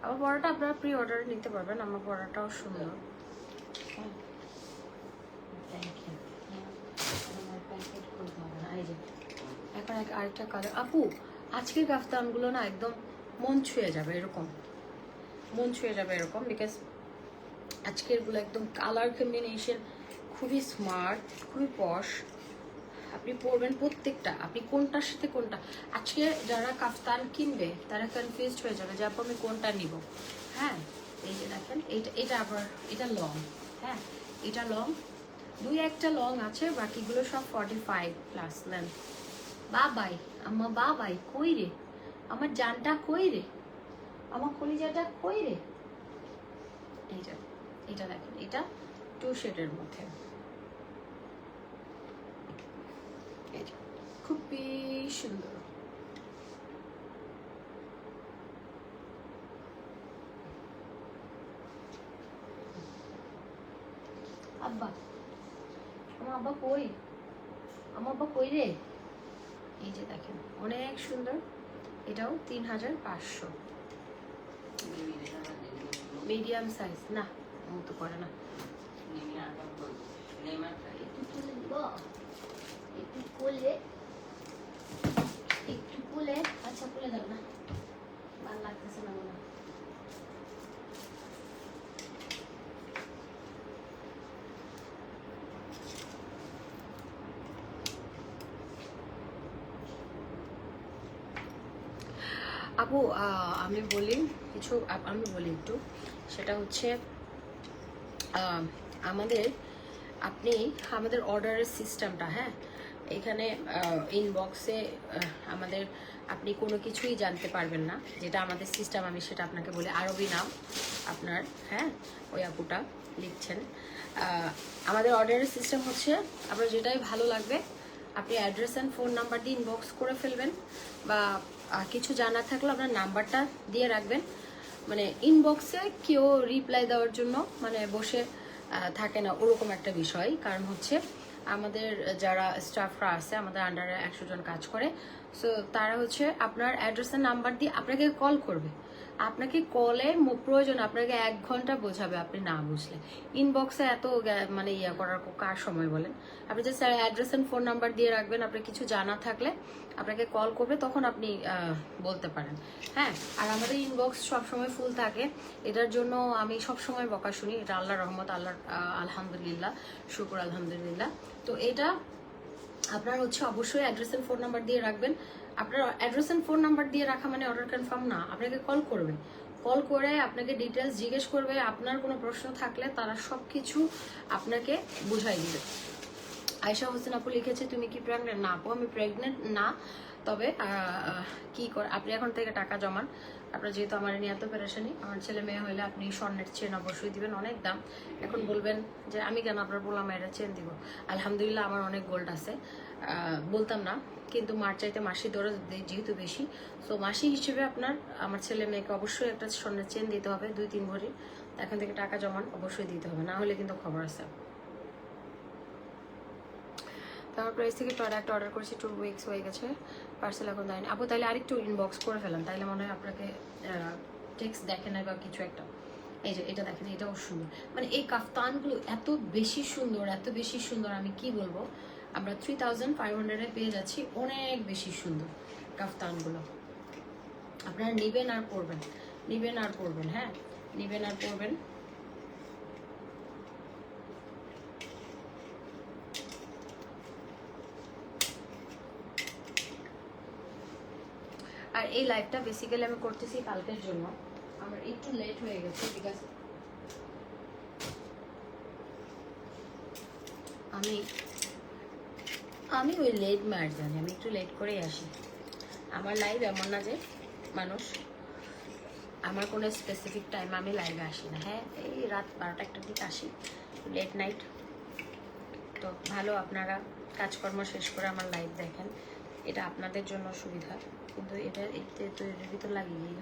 আমার পরাটা আপনারা প্রি অর্ডারে নিতে পারবেন, আমার পরাটাও সুন্দর। হ্যাঁ থ্যাংক ইউ। এই যে এখন আরেকটা কালার আপু, আজকের কাফতানগুলো না একদম মন ছুঁয়ে যাবে এরকম, মন ছুঁয়ে যাবে এরকম, বিকজ আজকেরগুলো একদম কালার কম্বিনেশন খুবই স্মার্ট, খুবই পশ। আপনি পরবেন প্রত্যেকটা, আপনি কোনটার সাথে কোনটা, আজকে যারা কাফতান কিনবে তারা কনফিউজড হয়ে যাবে যে আপু আমি কোনটা নিব। হ্যাঁ এই যে দেখেন, এটা আবার এটা লং, হ্যাঁ এটা লং, দুই একটা লং আছে, বাকিগুলো সব 45+ নেন। বাবাই আম্মা, বাবাই কই রে, আমার জানটা কই রে, আমার কলিজাটা কই রে। এইটা, এটা দেখেন, এটা 2 শেডের মধ্যে, খুবই সুন্দর। আব্বা, আমার আব্বা কই, আমার আব্বা কই রে। এই যে দেখেন অনেক সুন্দর, এটাও 3500, মিডিয়াম সাইজ না, মতো করে না, একটু কোলে, একটু কোলে, আচ্ছা কোলে দাও না, ভালো লাগতেছে না মনে। আপু আমি বলি কিছু, আমি বলি একটু, সেটা হচ্ছে আমাদের, আপনি আমাদের অর্ডারের সিস্টেমটা, হ্যাঁ এখানে ইনবক্সে আমাদের আপনি কোনো কিছুই জানতে পারবেন না, যেটা আমাদের সিস্টেম, আমি সেটা আপনাকে বলি। আরবি নাম আপনার, হ্যাঁ ওই আপুটা লিখছেন। আমাদের অর্ডারের সিস্টেম হচ্ছে, আপনার যেটাই ভালো লাগবে আপনি অ্যাড্রেস অ্যান্ড ফোন নাম্বার দিয়ে ইনবক্স করে ফেলবেন, বা কিছু জানার থাকলে আপনার নাম্বারটা দিয়ে রাখবেন। মানে ইনবক্সে কেউ রিপ্লাই দেওয়ার জন্য মানে বসে থাকে না, ওরকম একটা বিষয়। কারণ হচ্ছে আমাদের যারা স্টাফরা আছে, আমাদের আন্ডারে 100 জন কাজ করে, সো তারা হচ্ছে আপনার অ্যাড্রেসের নাম্বার দিয়ে আপনাকে কল করবে। আপনাকে কলে প্রয়োজন, আপনাকে 1 ঘন্টা বোঝাবে আপনি না বুঝলে। ইনবক্সে এত মানে ইয়া করার কার সময় বলেন। আপনি যে sir address and phone number দিয়ে রাখবেন, আপনার কিছু জানা থাকলে আপনাকে কল করবে, তখন আপনি বলতে পারেন। হ্যাঁ আর আমাদের ইনবক্স সবসময় ফুল থাকে, এটার জন্য আমি সবসময় বকা শুনি, এটা আল্লাহর রহমত, আল্লাহর আলহামদুলিল্লাহ, শুকর আলহামদুলিল্লাহ। তো এটা আপনার হচ্ছে অবশ্যই অ্যাড্রেস এন্ড ফোন নাম্বার দিয়ে রাখবেন। আপনার অ্যাড্রেস এন্ড ফোন নাম্বার দিয়ে রাখা মানে অর্ডার কনফার্ম না, আপনাকে কল করবে, কল করে আপনাকে ডিটেলস জিজ্ঞেস করবে, আপনার কোনো প্রশ্ন থাকলে তারা সব কিছু আপনাকে বুঝাই দিবে। আয়শা হোসেন আপু লিখেছে, তুমি কি প্রেগনেন্ট? না আপু আমি প্রেগনেন্ট না, তবে কি করে আপনি এখন থেকে টাকা জমান। আপনার যেহেতু আমার নিয়ে এত পেরেশানি, আমার ছেলে মেয়ে হইলে আপনি স্বর্ণের চেন অবশ্যই দিবেন, অনেক দাম। এখন বলবেন যে আমি কেন আপনার বললাম এটা চেন দিব, আলহামদুলিল্লাহ আমার অনেক গোল্ড আছে, বলতাম না, কিন্তু মার চাইতে মাসি দরজ যেহেতু বেশি, সো মাসি হিসেবে আপনার আমার ছেলে মেয়েকে অবশ্যই একটা স্বর্ণের চেন দিতে হবে 2-3 ভরি। এখন থেকে টাকা জমান অবশ্যই দিতে হবে, না হলে কিন্তু খবর আছে। তারপর প্রাইস থেকে প্রোডাক্ট অর্ডার করেছি, 2 উইকস হয়ে গেছে, পার্সেল এখন দেয়নি আপু। তাহলে আরেকটু ইনবক্স করে ফেলাম, তাইলে মনে হয় আপনাকে টেক্সট দেখে নেয় বা কিছু একটা। এই যে এটা দেখেন, এটাও সুন্দর, মানে এই কাফতানগুলো এত বেশি সুন্দর, এত বেশি সুন্দর, আমি কি বলবো। আমরা 3500-এ পেয়ে যাচ্ছি, অনেক বেশি সুন্দর কাফতানগুলো। আপনারা নেবেন আর পরবেন, নেবেন আর পরবেন, হ্যাঁ নেবেন আর পরবেন। আর এই লাইভটা বেসিক্যালি আমি করতেছি কালকের জন্য, আমার একটু লেট হয়ে গেছে, বিকজ আমি ওই লেট মার জানি, আমি একটু লেট করেই আসি। আমার লাইভ এমন না যে মানুষ আমার কোনো স্পেসিফিক টাইম আমি লাইভে আসি না। হ্যাঁ, এই রাত 12টা-1টার দিকে আসি, লেট নাইট। তো ভালো, আপনারা কাজকর্ম শেষ করে আমার লাইভ দেখেন, এটা আপনাদের জন্য সুবিধা। কিন্তু এটা এতে তো এর ভিতর লাগিয়ে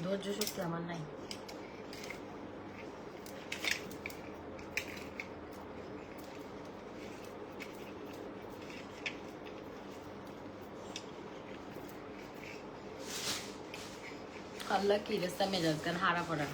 ধৈর্য শক্তি আমার নাই। আল্লাহ কি রাস্তা মেজাজ গান হারা পড়া।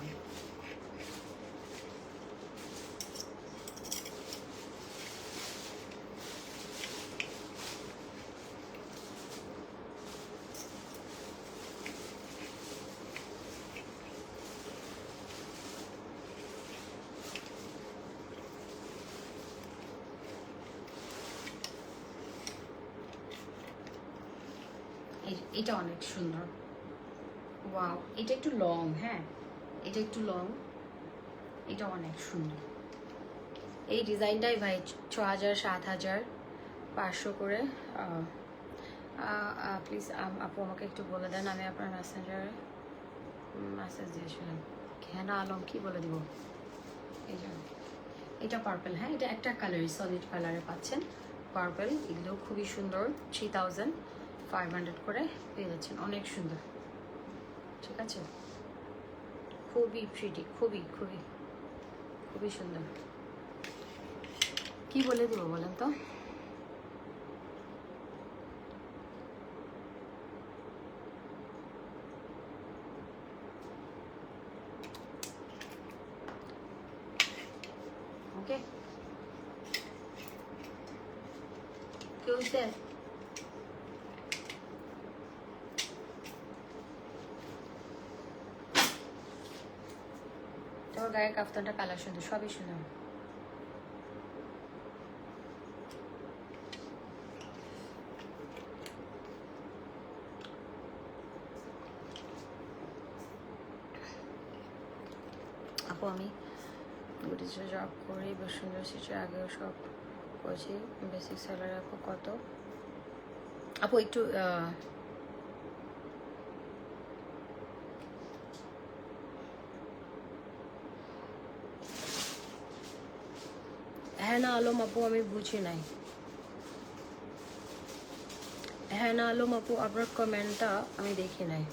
এটা অনেক সুন্দর, ওয়াও। এটা একটু লং, হ্যাঁ এটা একটু লং, এটা অনেক সুন্দর। এই ডিজাইনটাই ভাই 6000 7500 করে। প্লিজ আপু আমাকে একটু বলে দেন, আমি আপনার মেসেঞ্জারে মেসেজ দিয়েছিলাম। হেনা আলম কি বলে দিব? এই যে এটা পার্পল, হ্যাঁ এটা একটা কালারই, সলিড কালারে পাচ্ছেন পার্পল। এগুলো খুবই সুন্দর, 3500 করে পেয়ে যাচ্ছেন, অনেক সুন্দর। ঠিক আছে, খুবই প্রিটি, খুবই খুবই খুবই সুন্দর। কি বলে দিব বলেন তো? ওকে, কেউ স্যার তোর গায়ের কাফতানটা কালার সুন্দর, সবই সুন্দর। আপু আমি গুডিজে জব করি, বসুন্ধরা সিটির আগেও সব করেছি। বেসিক স্যালারি আপু কত? আপু একটু হ্যাঁ না আলম আপু আমি বুঝি নাই। হ্যাঁ না আলম আপু আপনার কমেন্টটা আমি দেখি নাই।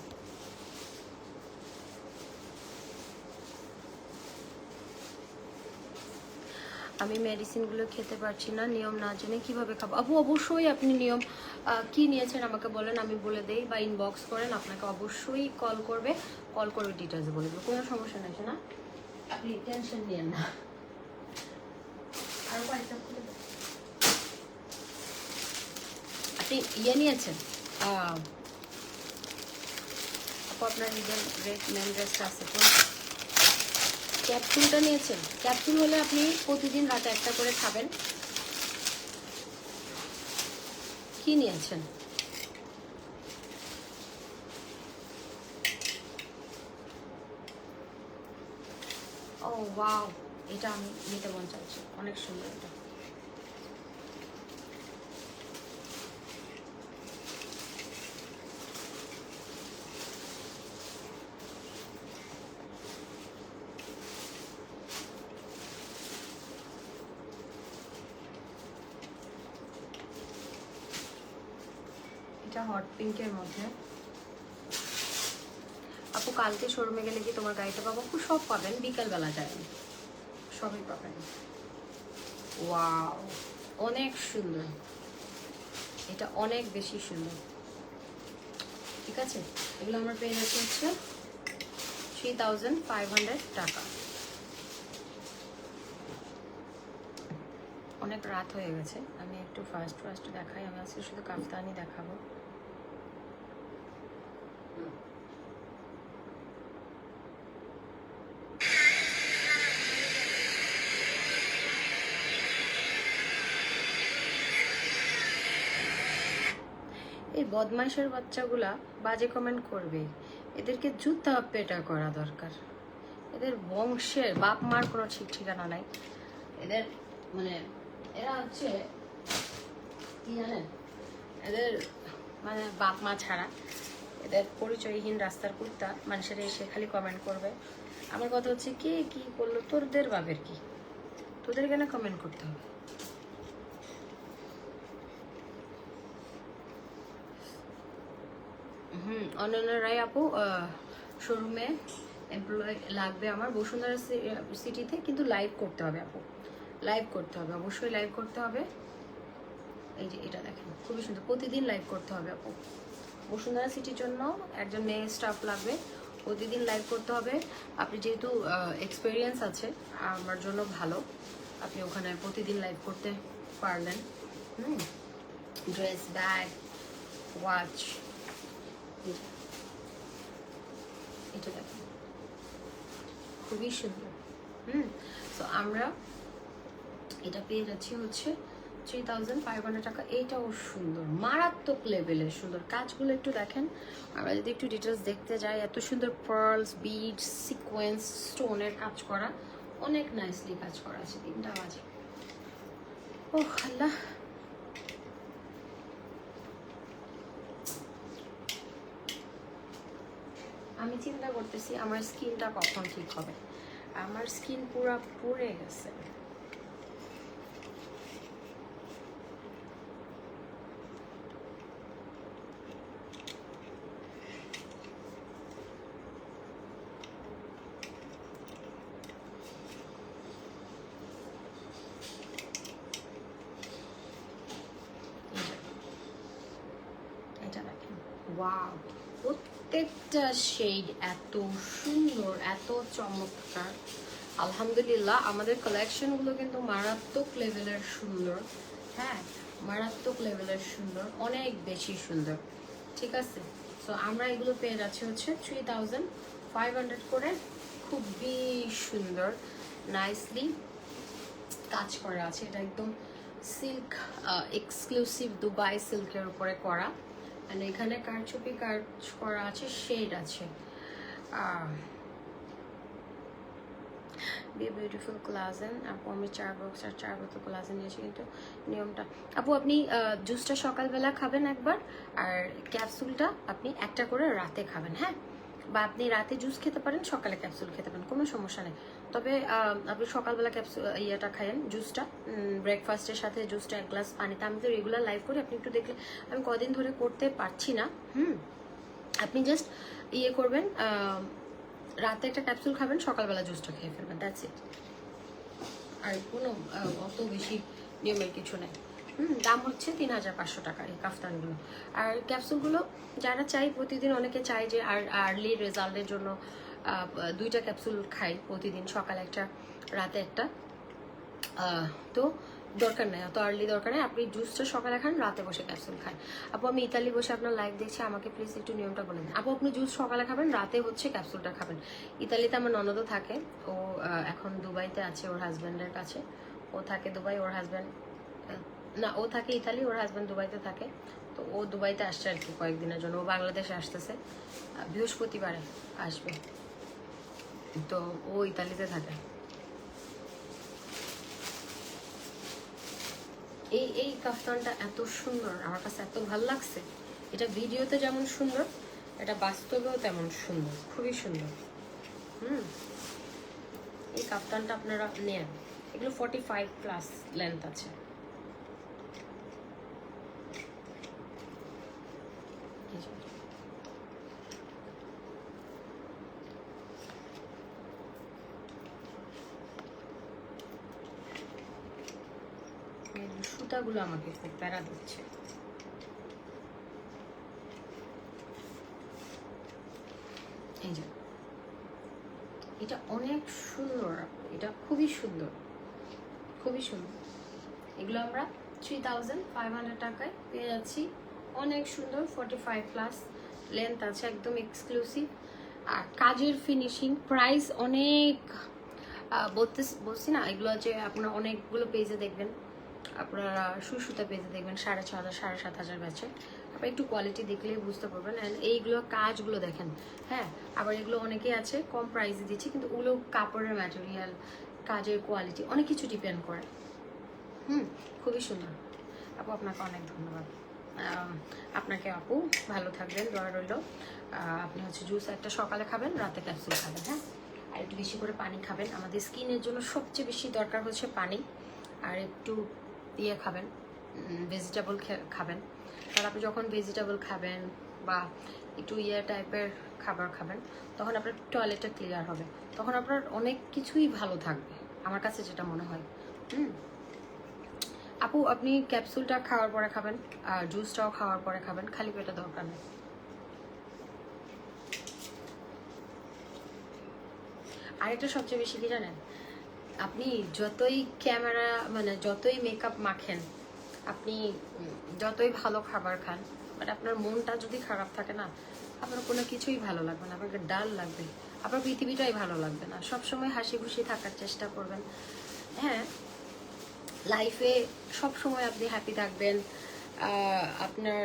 আমি মেডিসিনগুলো খেতে পারছি না, নিয়ম না জেনে কিভাবে খাবো? আপু অবশ্যই আপনি নিয়ম কি নিয়েছেন আমাকে বলেন, আমি বলে দেই, বা ইনবক্স করেন, আপনাকে অবশ্যই কল করবে, কল করে ডিটেলস বলে দেবো, কোনো সমস্যা নেই না, আপনি টেনশন নিয়েন না। আর আপনি ইয়ে নিয়েছেন আপু, আপনার নিজের মেন ড্রেসটা আছে তো, ক্যাপসুলটা নিয়েছেন? ক্যাপসুল হলে আপনি প্রতিদিন রাতে একটা করে খাবেন। কি নিয়েছেন? ও ওয়াও, এটা আমি নিতে মন চাইছি, অনেক সুন্দর। এটা এটা হট পিঙ্কের মধ্যে। আপু কালকে শোরুমে গেলে কি তোমার গাড়িটা পাবো? আপু সব পাবেন, বিকালবেলা যায় সবই পাবেন। ওয়াও, অনেক সুন্দর, এটা অনেক বেশি সুন্দর। ঠিক আছে, এগুলো আমার পেয়ে যাচ্ছে হচ্ছে 3500 টাকা। অনেক রাত হয়ে গেছে, আমি একটু ফার্স্ট দেখাই। আমি আজকে শুধু কাফতানি দেখাবো। এই বদমাইশের বাচ্চাগুলা বাজে কমেন্ট করবে, এদেরকে জুতা পেটা করা দরকার। এদের বংশের বাপ মার কোনো ঠিক ঠিকানা নাই। এদের মানে এরা হচ্ছে কি জানেন, এদের মানে বাপ মা ছাড়া এদের পরিচয়হীন রাস্তার কুত্তা মানুষের এসে খালি কমেন্ট করবে। আমার কথা হচ্ছে কে কি করলো, তোদের বাপের কি, তোদের কেন কমেন্ট করতে হবে? অনন্যা রায় আপু, শোরুমে এমপ্লয় লাগবে আমার বসুন্ধরা সিটিতে, কিন্তু লাইভ করতে হবে আপু, লাইভ করতে হবে, অবশ্যই লাইভ করতে হবে। এই যে এটা দেখেন খুবই সুন্দর, প্রতিদিন লাইভ করতে হবে আপু। বসুন্ধরা সিটির জন্য একজন মেয়ে স্টাফ লাগবে, প্রতিদিন লাইভ করতে হবে। আপনি যেহেতু এক্সপিরিয়েন্স আছে আমার জন্য ভালো, আপনি ওখানে প্রতিদিন লাইভ করতে পারলেন। ড্রেস, ব্যাগ, ওয়াচ, এটা দেখেন খুবই সুন্দর। সো আমরা এটা পেয়ে যাচ্ছি হচ্ছে 3500 টাকা। এইটাও সুন্দর, মারাত্মক লেভেলের সুন্দর। কাজগুলো একটু দেখেন, আমরা যদি একটু ডিটেলস দেখতে যাই, এত সুন্দর পার্লস, বিডস, সিকোয়েন্স, স্টোনের কাজ করা, অনেক নাইসলি কাজ করা আছে। 3টা বাজে, ও আল্লাহ। আমি চিন্তা করতেছি আমার স্কিনটা কখন ঠিক হবে। আমার স্কিন পুরো পুড়ে গেছে। এটা দেখেন, ওয়াও, প্রত্যেকটা শেড এত সুন্দর, এত চমৎকার। আলহামদুলিল্লাহ আমাদের কালেকশনগুলো কিন্তু মারাত্মক লেভেলের সুন্দর। হ্যাঁ, মারাত্মক লেভেলের সুন্দর, অনেক বেশি সুন্দর। ঠিক আছে, সো আমরা এগুলো পেয়ে যাচ্ছি হচ্ছে 3500 করে। খুবই সুন্দর, নাইসলি কাজ করা আছে। এটা একদম সিল্ক, এক্সক্লুসিভ দুবাই সিল্কের উপরে করা। আর এখানে কারচুপি কাজ করা আছে, শেড আছে। বি বিউটিফুল কোলাজেন আপু, আমি 4 বক্স আর 4 বোতল কোলাজেন নিয়েছি, কিন্তু নিয়মটা আপু আপনি জুসটা সকালবেলা খাবেন একবার, আর ক্যাপসুলটা আপনি একটা করে রাতে খাবেন। হ্যাঁ, বা আপনি রাতে জুস খেতে পারেন, সকালে ক্যাপসুল খেতে পারেন, কোনো সমস্যা নেই। তবে আপনি সকালবেলা ক্যাপসুল ইয়েটা খায়েন, জুসটা, ব্রেকফাস্টের সাথে জুসটা 1 গ্লাস পানিতে। আমি তো রেগুলার লাইভ করি, আপনি একটু দেখলে, আমি কদিন ধরে করতে পারছি না। আপনি জাস্ট ইয়ে করবেন, রাতে একটা ক্যাপসুল খাবেন, সকালবেলা জুসটা খেয়ে ফেলবেন, দ্যাটস ইট। আর কোনো অত বেশি নিয়মের কিছু নেই। দাম হচ্ছে 3500 টাকা এই কাফতানগুলো। আর ক্যাপসুলগুলো যারা চাই প্রতিদিন, অনেকে চাই যে আর আর্লি রেজাল্টের জন্য 2টা ক্যাপসুল খাই প্রতিদিন, সকালে একটা রাতে একটা। তো দরকার নেই, অত আর্লি দরকার নেই। আপনি জুসটা সকালে খান, রাতে বসে ক্যাপসুল খান। আপু আমি ইতালি বসে আপনার লাইভ দেখছি, আমাকে প্লিজ একটু নিয়মটা বলে দিন। আপু আপনি জুস সকালে খাবেন, রাতে হচ্ছে ক্যাপসুলটা খাবেন। ইতালিতে আমার ননদও থাকে, ও এখন দুবাইতে আছে ওর হাজব্যান্ডের কাছে। ও থাকে দুবাই, ওর হাজব্যান্ড না, ও থাকে ইতালি, ওর হাজব্যান্ড দুবাইতে থাকে। তো ও দুবাইতে আসছে আর কি কয়েকদিনের জন্য, ও বাংলাদেশে আসতেছে, বৃহস্পতিবারে আসবে। তো ও ইতালিতে থাকে। এই কাফতানটা এত সুন্দর, আমার কাছে এত ভালো লাগছে। এটা ভিডিওতে যেমন সুন্দর, এটা বাস্তবেও তেমন সুন্দর, খুবই সুন্দর। এই কাফতানটা আপনারা নেন, এগুলো 45+ লেন্থ আছে। সুতাগুলো আমাকে খুব প্যারা দিচ্ছে। এই যে এটা অনেক সুন্দর, এটা খুবই সুন্দর, খুবই সুন্দর। এগুলো আমরা 3500 টাকায় পেয়ে যাচ্ছি, অনেক সুন্দর। 45+ লেন্থ আছে, একদম এক্সক্লুসিভ। আর কাজের ফিনিশিং, প্রাইস অনেক বলছি না, এগুলো যে আপনারা অনেকগুলো পেজে দেখবেন, আপনারা সুতা পেজে দেখবেন 6500 7,500 ব্যাচে, আপনার একটু কোয়ালিটি দেখলেই বুঝতে পারবেন। অ্যান্ড এইগুলো কাজগুলো দেখেন, হ্যাঁ। আবার এগুলো অনেকেই আছে কম প্রাইসে দিচ্ছে, কিন্তু ওগুলো কাপড়ের ম্যাটেরিয়াল, কাজের কোয়ালিটি অনেক কিছু ডিপেন্ড করে। খুবই সুন্দর আপু, আপনাকে অনেক ধন্যবাদ। আপনাকে আপু ভালো থাকবেন, দোয়া রইল। আপনি হচ্ছে জুস একটা সকালে খাবেন, রাতে ক্যাপসুল খাবেন, হ্যাঁ। আর একটু বেশি করে পানি খাবেন। আমাদের স্কিনের জন্য সবচেয়ে বেশি দরকার হচ্ছে পানি। আর একটু ইয়ে খাবেন, ভেজিটেবল খাবেন। কারণ আপনি যখন ভেজিটেবল খাবেন বা একটু ইয়ে টাইপের খাবার খাবেন, তখন আপনার টয়লেটটা ক্লিয়ার হবে, তখন আপনার অনেক কিছুই ভালো থাকবে, আমার কাছে যেটা মনে হয়। আপু আপনি ক্যাপসুলটা খাওয়ার পরে খাবেন, আর জুসটাও খাওয়ার পরে খাবেন, খালি পেটে দরকার নেই। আরেকটা সবচেয়ে বেশি কি জানেন, আপনি যতই ক্যামেরা মানে যতই মেকআপ মাখেন, আপনি যতই ভালো খাবার খান, বাট আপনার মনটা যদি খারাপ থাকে না, আপনার কোনো কিছুই ভালো লাগবে না, আপনাকে ডাল লাগবে, আপনার পৃথিবীটাই ভালো লাগবে না। সবসময় হাসি খুশি থাকার চেষ্টা করবেন, হ্যাঁ। লাইফে সব সময় আপনি হ্যাপি থাকবেন, আপনার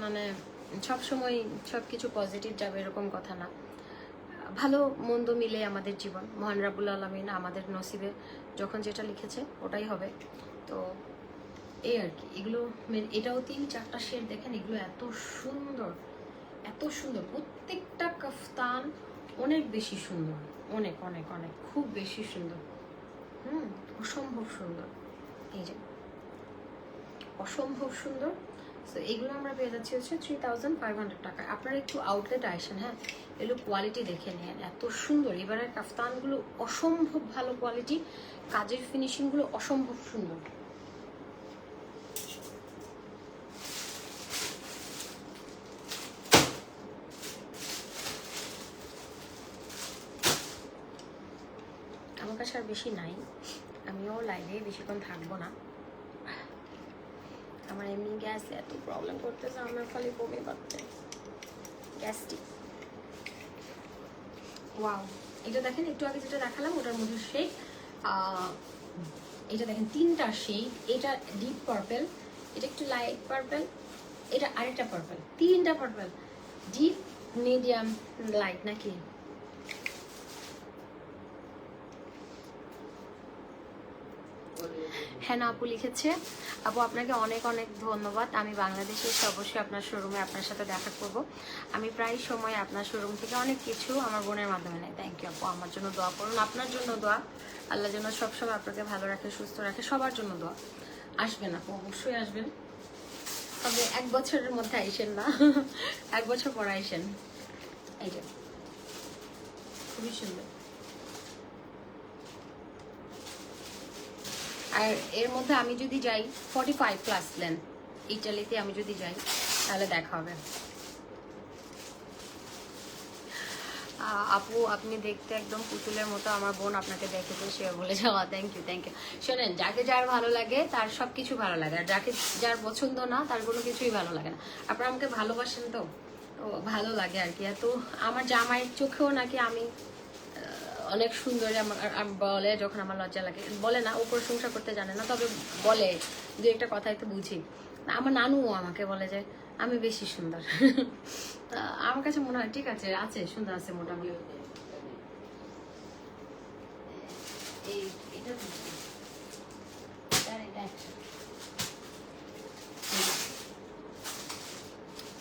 মানে সব সময় সব কিছু পজিটিভ যাবে এরকম কথা না। ভালো মন্দ মিলে আমাদের জীবন, মহান রাব্বুল আলামিন আমাদের নসিবে যখন যেটা লিখেছে ওটাই হবে। তো এই আর কি, এগুলো এটাও 3-4টা শেড দেখেন, এগুলো এত সুন্দর, এত সুন্দর, প্রত্যেকটা কাফতান অনেক বেশি সুন্দর, অনেক অনেক অনেক খুব বেশি সুন্দর, অসম্ভব সুন্দর, এই যে অসম্ভব সুন্দর। তো এগুলো আমরা পেয়ে যাচ্ছি হচ্ছে 3500 টাকা। আপনারা একটু আউটলেট আসেন, হ্যাঁ, এগুলো কোয়ালিটি দেখে নেন, এত সুন্দর। এবারের কাফতানগুলো অসম্ভব ভালো কোয়ালিটি, কাজের ফিনিশিংগুলো অসম্ভব সুন্দর। আমার কাছে আর বেশি নাই, আমিও লাইভে বেশিক্ষণ থাকবো না, আমার এমনি গ্যাস এত প্রবলেম করতেছে, আমার খালি বমি পাচ্ছে, গ্যাস্ট্রিক। ওয়াও, এটা দেখেন, একটু আগে যেটা দেখালাম ওটার মধ্যে শেড, এটা দেখেন 3টা শেড, এটা ডিপ পার্পল, এটা একটু লাইট পার্পল, এটা আরেকটা পার্পল, 3টা পার্পল, ডিপ মিডিয়াম লাইট নাকি। হ্যাঁ না, আপু লিখেছে, আপু আপনাকে অনেক অনেক ধন্যবাদ। আমি বাংলাদেশে এসে অবশ্যই আপনার শোরুমে আপনার সাথে দেখা করব। আমি প্রায় সময় আপনার শোরুম থেকে অনেক কিছু আমার বোনের মাধ্যমে নেই। থ্যাংক ইউ আপু, আমার জন্য দোয়া করুন, আপনার জন্য দোয়া, আল্লাহ যেন সবসময় আপনাকে ভালো রাখে, সুস্থ রাখে, সবার জন্য দোয়া। আসবেন আপু, অবশ্যই আসবেন, তবে 1 বছরের মধ্যে আইসেন না, 1 বছর পর আইসেন। এই যে খুবই সুন্দর। আর এর মধ্যে আমি যদি যাই 45+ লেন, ইটালিতে আমি যদি যাই তাহলে দেখা হবে। আপু আপনি দেখতে একদম পুতুলের মতো, আমার বোন আপনাকে দেখেছে, সে বলে যাওয়া। Thank you thank you. শোনেন, যাকে যার ভালো লাগে তার সব কিছু ভালো লাগে, আর যাকে যার পছন্দ না তার কোনো কিছুই ভালো লাগে না। আপনারা আমাকে ভালোবাসেন তো ভালো লাগে আর কি। এত আমার জামাইয়ের চোখেও নাকি আমি অনেক সুন্দর বলে, যখন আমার লজ্জা লাগে, বলে না, ও প্রশংসা করতে জানে না, তবে বলে 2-একটা কথাই তো বুঝি। আমার নানুও আমাকে বলে যে আমি বেশি সুন্দর। আমার কাছে মনে হয় ঠিক আছে, আছে সুন্দর আছে মোটামুটি।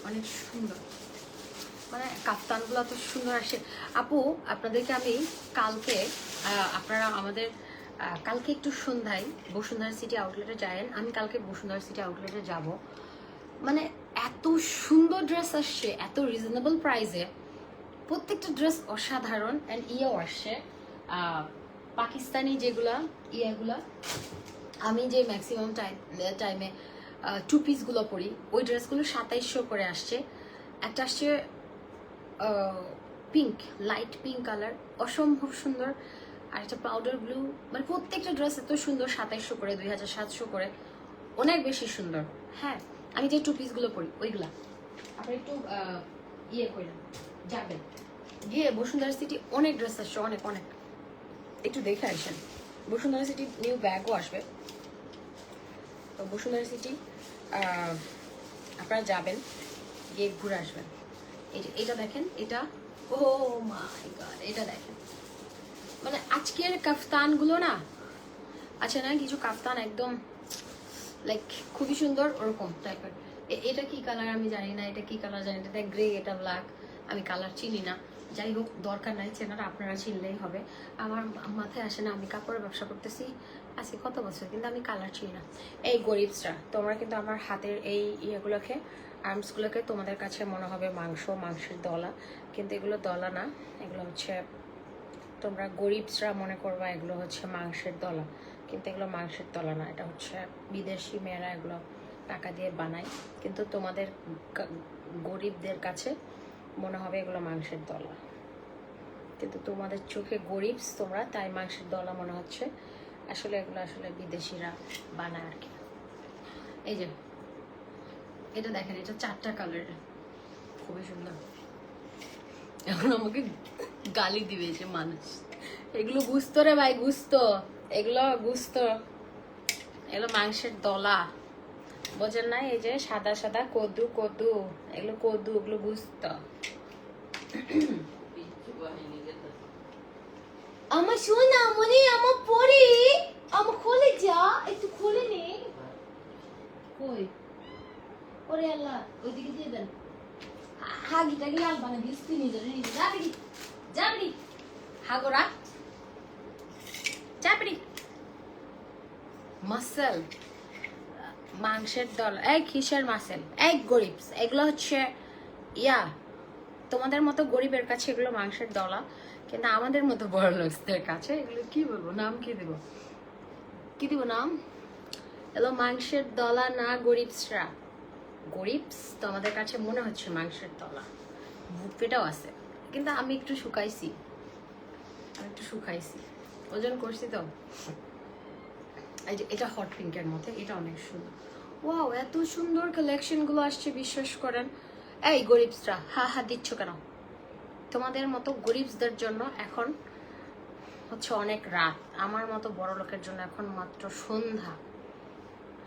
অনেক সুন্দর, মানে কাফতানগুলো এত সুন্দর আসে। আপু আপনাদেরকে আমি কালকে, আপনারা আমাদের কালকে একটু সন্ধ্যায় বসুন্ধরা সিটি আউটলেটে যায়েন, আমি কালকে বসুন্ধরা সিটি আউটলেটে যাব। মানে এত সুন্দর ড্রেস আসছে, এত রিজনেবল প্রাইসে, প্রত্যেকটা ড্রেস অসাধারণ। অ্যান্ড ইয়েও আসছে পাকিস্তানি যেগুলা ইয়েগুলা, আমি যে ম্যাক্সিমাম টাইমে 2 পিসগুলো পরি, ওই ড্রেসগুলো 2700 করে আসছে। একটা আসছে পিঙ্ক, লাইট পিঙ্ক কালার, অসম্ভব সুন্দর। আর একটা পাউডার ব্লু, মানে প্রত্যেকটা ড্রেস এত সুন্দর, 2700 করে, 2700 করে, অনেক বেশি সুন্দর। হ্যাঁ, আমি যে 2 পিসগুলো পরি ওইগুলা আপনি একটু ইয়ে করেন, যাবেন গিয়ে বসুন্ধরা সিটি, অনেক ড্রেস আসছে, অনেক অনেক, একটু দেখে আসেন। বসুন্ধরা সিটি নিউ ব্যাগও আসবে, তো বসুন্ধরা সিটি আপনারা যাবেন, গিয়ে ঘুরে আসবেন। এই যে এটা দেখেন, এটা ও মাই গড, এটা দেখেন, মানে আজকের কাফতানগুলো না আছে না, কিছু কাফতান একদম লাইক খুবই সুন্দর ওরকম টাইপের। এটা কি কালার আমি জানি না, এটা কি কালার জানি না, এটা গ্রে, এটা ব্ল্যাক, আমি কালার চিনি না। যাই হোক, দরকার নাই চেনার, আপনারা চিনলেই হবে। আমার মাথায় আসে না, আমি কাপড়ের ব্যবসা করতেছি আজকে কত বছর, কিন্তু আমি কালার চিনি না। এই গরিবসরা, তোমরা কিন্তু আমার হাতের এই ইয়েগুলোকে, আর্মসগুলোকে তোমাদের কাছে মনে হবে মাংসের দলা, কিন্তু এগুলো দলা না, এগুলো হচ্ছে, তোমরা গরিবসরা মনে করবা এগুলো হচ্ছে মাংসের দলা, কিন্তু এগুলো মাংসের দলা না। এটা হচ্ছে বিদেশি মেয়েরা এগুলো টাকা দিয়ে বানায়, কিন্তু তোমাদের গরিবদের কাছে মনে হবে এগুলো মাংসের দলা, কিন্তু তোমাদের চোখে গরিবস তোমরা, তাই মাংসের দলা মনে হচ্ছে। আসলে এগুলো আসলে বিদেশিরা বানায় আর কি। এই যে এটা দেখেন, এটা 4টা কালারের, খুবই সুন্দর। এখন আমাকে গালি দিবে যে মানুষ, এগুলো গুস্ত রে ভাই, গুস্ত, এগুলো গুস্ত, এগুলো মাংসের দলা, বোঝেন না? এই যে সাদা সাদা কদু, এগুলো কদু, এগুলো গুস্ত। আমার শোনা মনে, আমার পরে আমার খুলে যা, একটু খুলে নে। কই ওরে আল্লাহ, ওইদিকে দিয়ে দেন। হাগিটাকে লাল বানা দিস, তুই নিজে যাবি হাগোরা যাবি। মাসেল, মাংসের দল, এই কিসের মাসেল, এই গরিবস, এগুলো হচ্ছে ইয়া, তোমাদের মতো গরিবের কাছে এগুলো মাংসের দলা, কিন্তু আমাদের মতো বড় লোকদের কাছে এগুলো কি বলবো, নাম কি দিব নাম, এগুলো মাংসের দলা না, গরিবসরা। গরিবস তোমাদের কাছে মনে হচ্ছে মাংসের দলা, বুফেটাও আছে, কিন্তু আমি একটু শুকাইছি, ওজন করছি তো। এই যে এটা হট পিঙ্কের মধ্যে, এটা অনেক সুন্দর। ওয়াও, এত সুন্দর কালেকশন গুলো আসছে, বিশ্বাস করেন। এই গরিবসরা হা দিচ্ছ কেন? তোমাদের মতো গরিবসদের জন্য এখন হচ্ছে অনেক রাত, আমার মতো বড় লোকের জন্য এখন মাত্র সন্ধ্যা।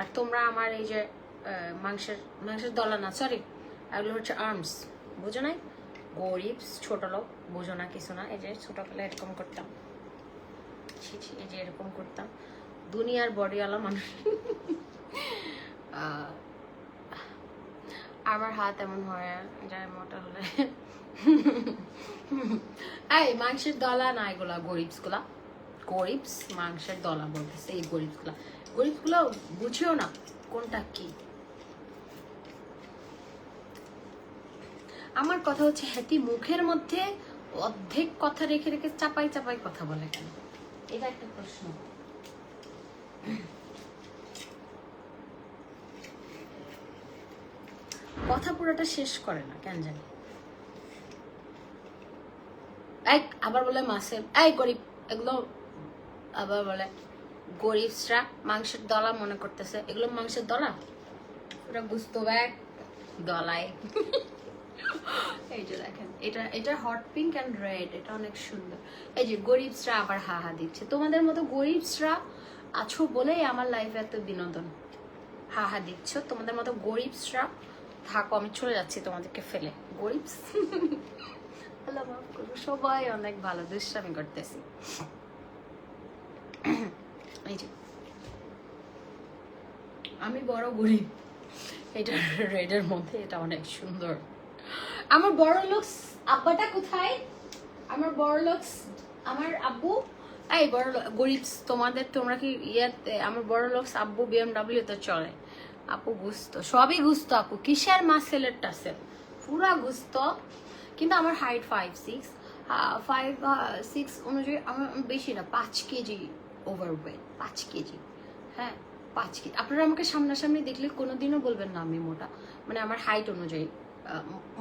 আর তোমরা আমার এই যে মাংসের দলা না, সরি, এগুলো হচ্ছে আর্মস, বুঝো নাই? গরিবস, ছোট লোক, বুঝো না কিছু না। এই যে ছোটবেলায় এরকম করতাম, এই যে এরকম করতাম, দুনিয়ার বডিওয়ালা মানুষ। আমার হাত এমন হয়ে যায় মোটা হলে। এই মাংসের দলা না, এগুলা গরিবস মাংসের দলা বলতেছে। এই গরিবসগুলো বুঝিও না কোনটা কি। আমার কথা হচ্ছে, হ্যাটি মুখের মধ্যে অর্ধেক কথা রেখে চাপাই কথা বলে কেন? এটা একটা প্রশ্ন। কথা পুরোটা শেষ করে না কেন জানি। আবার বলে মাসেল, গরিব, এগুলো আবার বলে গরিবসরা মাংসের দলা মনে করতেছে, এগুলো মাংসের দলা, ওটা বুঝতো ব্যাগ দলাই। এই যে দেখেন, এটা হট পিঙ্ক এন্ড রেড, এটা অনেক সুন্দর। এই যে গরিবসরা আবার হা দিচ্ছে, তোমাদের মতো গরিবসরা আছো বলেই আমার লাইফে এত বিনোদন। হা দিচ্ছ, তোমাদের মতো গরিবসরা থাকো, আমি চলে যাচ্ছি তোমাদেরকে ফেলে। গরিবস, আল্লাহ মাফ করো, সবাই অনেক ভালো, দুষ্টামি করতেছি। এই যে আমি বড় গরিব, এটা রেডের মধ্যে, এটা অনেক সুন্দর। আমার বড় লোকস আব্বাটা কোথায়? আমার বড় লোকস, আমার আব্বু। এই বড় গরিব তোমরা কি ইয়াতে, আমার বড় লোকস আব্বু BMW তো চলে। আপু গুস্ত, সবই গুস্ত আপু, কিসের মাসেলের টাসেল, পুরা গুস্ত। কিন্তু আমার হাইট 5'6" অনুযায়ী আমার বেশি না, 5 কেজি ওভারওয়েট, 5 কেজি। হ্যাঁ 5 কেজি। আপনারা আমাকে সামনাসামনি দেখলে কোনোদিনও বলবেন না আমি মোটা, মানে আমার হাইট অনুযায়ী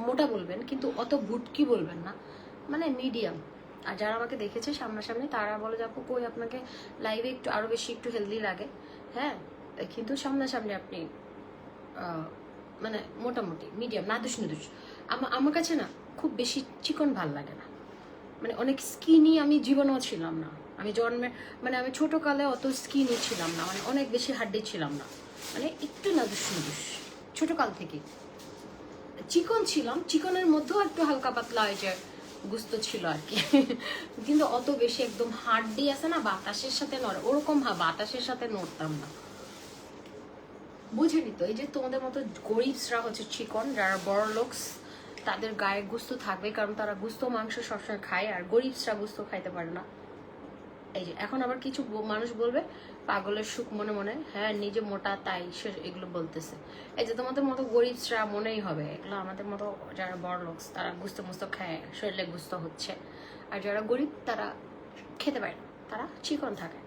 মোটা বলবেন, কিন্তু অত ভুটকি বলবেন না, মানে মিডিয়াম। আর যারা আমাকে দেখেছে সামনাসামনি তারা বলে যে আপু কই আপনাকে লাইভে একটু আরো বেশি একটু হেলদি লাগে। হ্যাঁ, কিন্তু সামনাসামনি আপনি মানে মোটামুটি মিডিয়াম, নাদুস নুদুস। আমার কাছে না খুব বেশি চিকন ভাল লাগে না, মানে অনেক স্কিনি আমি জীবনেও ছিলাম না। আমি মানে আমি ছোটকালে অত স্কিনি ছিলাম না, মানে অনেক বেশি হাড্ডি ছিলাম না, মানে একটু নাদুস নুদুস, ছোটকাল থেকে চিকন ছিলাম, চিকনের মধ্যেও একটু হালকা পাতলা হয়েছে গুস্ত ছিল আর কি, কিন্তু অত বেশি একদম হাড্ডি আছে না বাতাসের সাথে নড়ে ওরকম, বাতাসের সাথে নড়তাম না, বুঝেনি তো? এই যে তোমাদের মতো গরিবরা হচ্ছে চিকন, যারা বড় লোকস তাদের গায়ে গুস্ত থাকবে, কারণ তারা গুস্ত মাংস সবসময় খায়, আর গরিবরা গুস্ত খাইতে পারে না। এই যে এখন আবার কিছু মানুষ বলবে পাগলের সুখ মনে মনে, হ্যাঁ নিজে মোটা তাই সে এগুলো বলতেছে। এই যে তোমাদের মতো গরিবরা মনেই হবে এগুলো, আমাদের মতো যারা বড় লোক তারা গুস্ত মুস্ত খায়, শরীরে গুস্ত হচ্ছে, আর যারা গরিব তারা খেতে পারে না, তারা চিকন থাকে।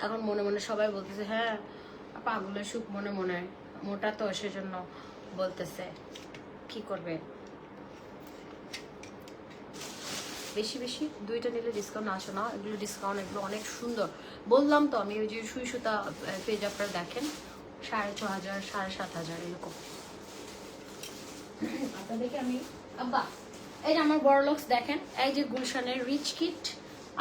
এখন মনে মনে সবাই বলতেছে হ্যাঁ পাগলের সুখ মনে মনে, মোটা তো সেজন্য বলতেছে, কি করবে? বেশি বেশি দুইটা নিলে ডিসকাউন্ট আসে না, এগুলো ডিসকাউন্ট, এগুলো অনেক সুন্দর। বললাম তো আমি, ওই যে সুই সুতা পেজ আপনারা দেখেন 6,500 7,500 এরকম। আপনাদেরকে আমি আব্বা, এই যে আমার বড় লক্স দেখেন, এই যে গুলশানের রিচ কিট,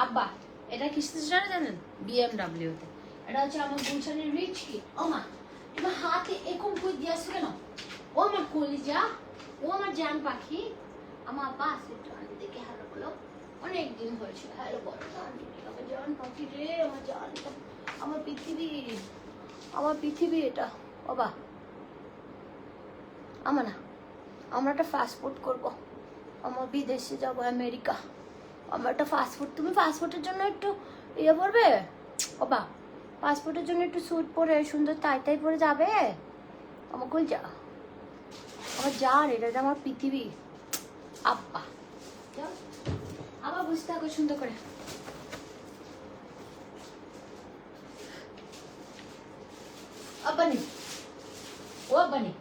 আব্বা এটা কিসে জানেন? BMW তে। এটা হচ্ছে আমার গুলশানের রিচ কিট। ও মা তোমার হাতে এরকম কই দিয়েছো কেন? ও আমার কলিজা, ও আমার জান পাখি, আমার আব্বা একটু আনি দেখে হ্যালো বলো, অনেকদিন হয়েছে হ্যালো বলো, আমার জান পাখি রে, আমার জান, আমার পৃথিবী, আমার পৃথিবী এটা। বাবা আমার না, আমরা একটা ফাস্টফুড করবো, আমার বিদেশে যাবো আমেরিকা, আমার একটা ফাস্টফুড, তুমি ফাস্টফুডের জন্য একটু ইয়ে পড়বে বাবা, পাসপোর্টের জন্য একটু স্যুট পরে সুন্দর তাই তাই পরে যাবে, আমার কই যা, আমার জান, এটা যে আমার পৃথিবী আব্বা, আবার বুঝতে থাকো সুন্দর করে। আব্বানি, ও আব্বানি,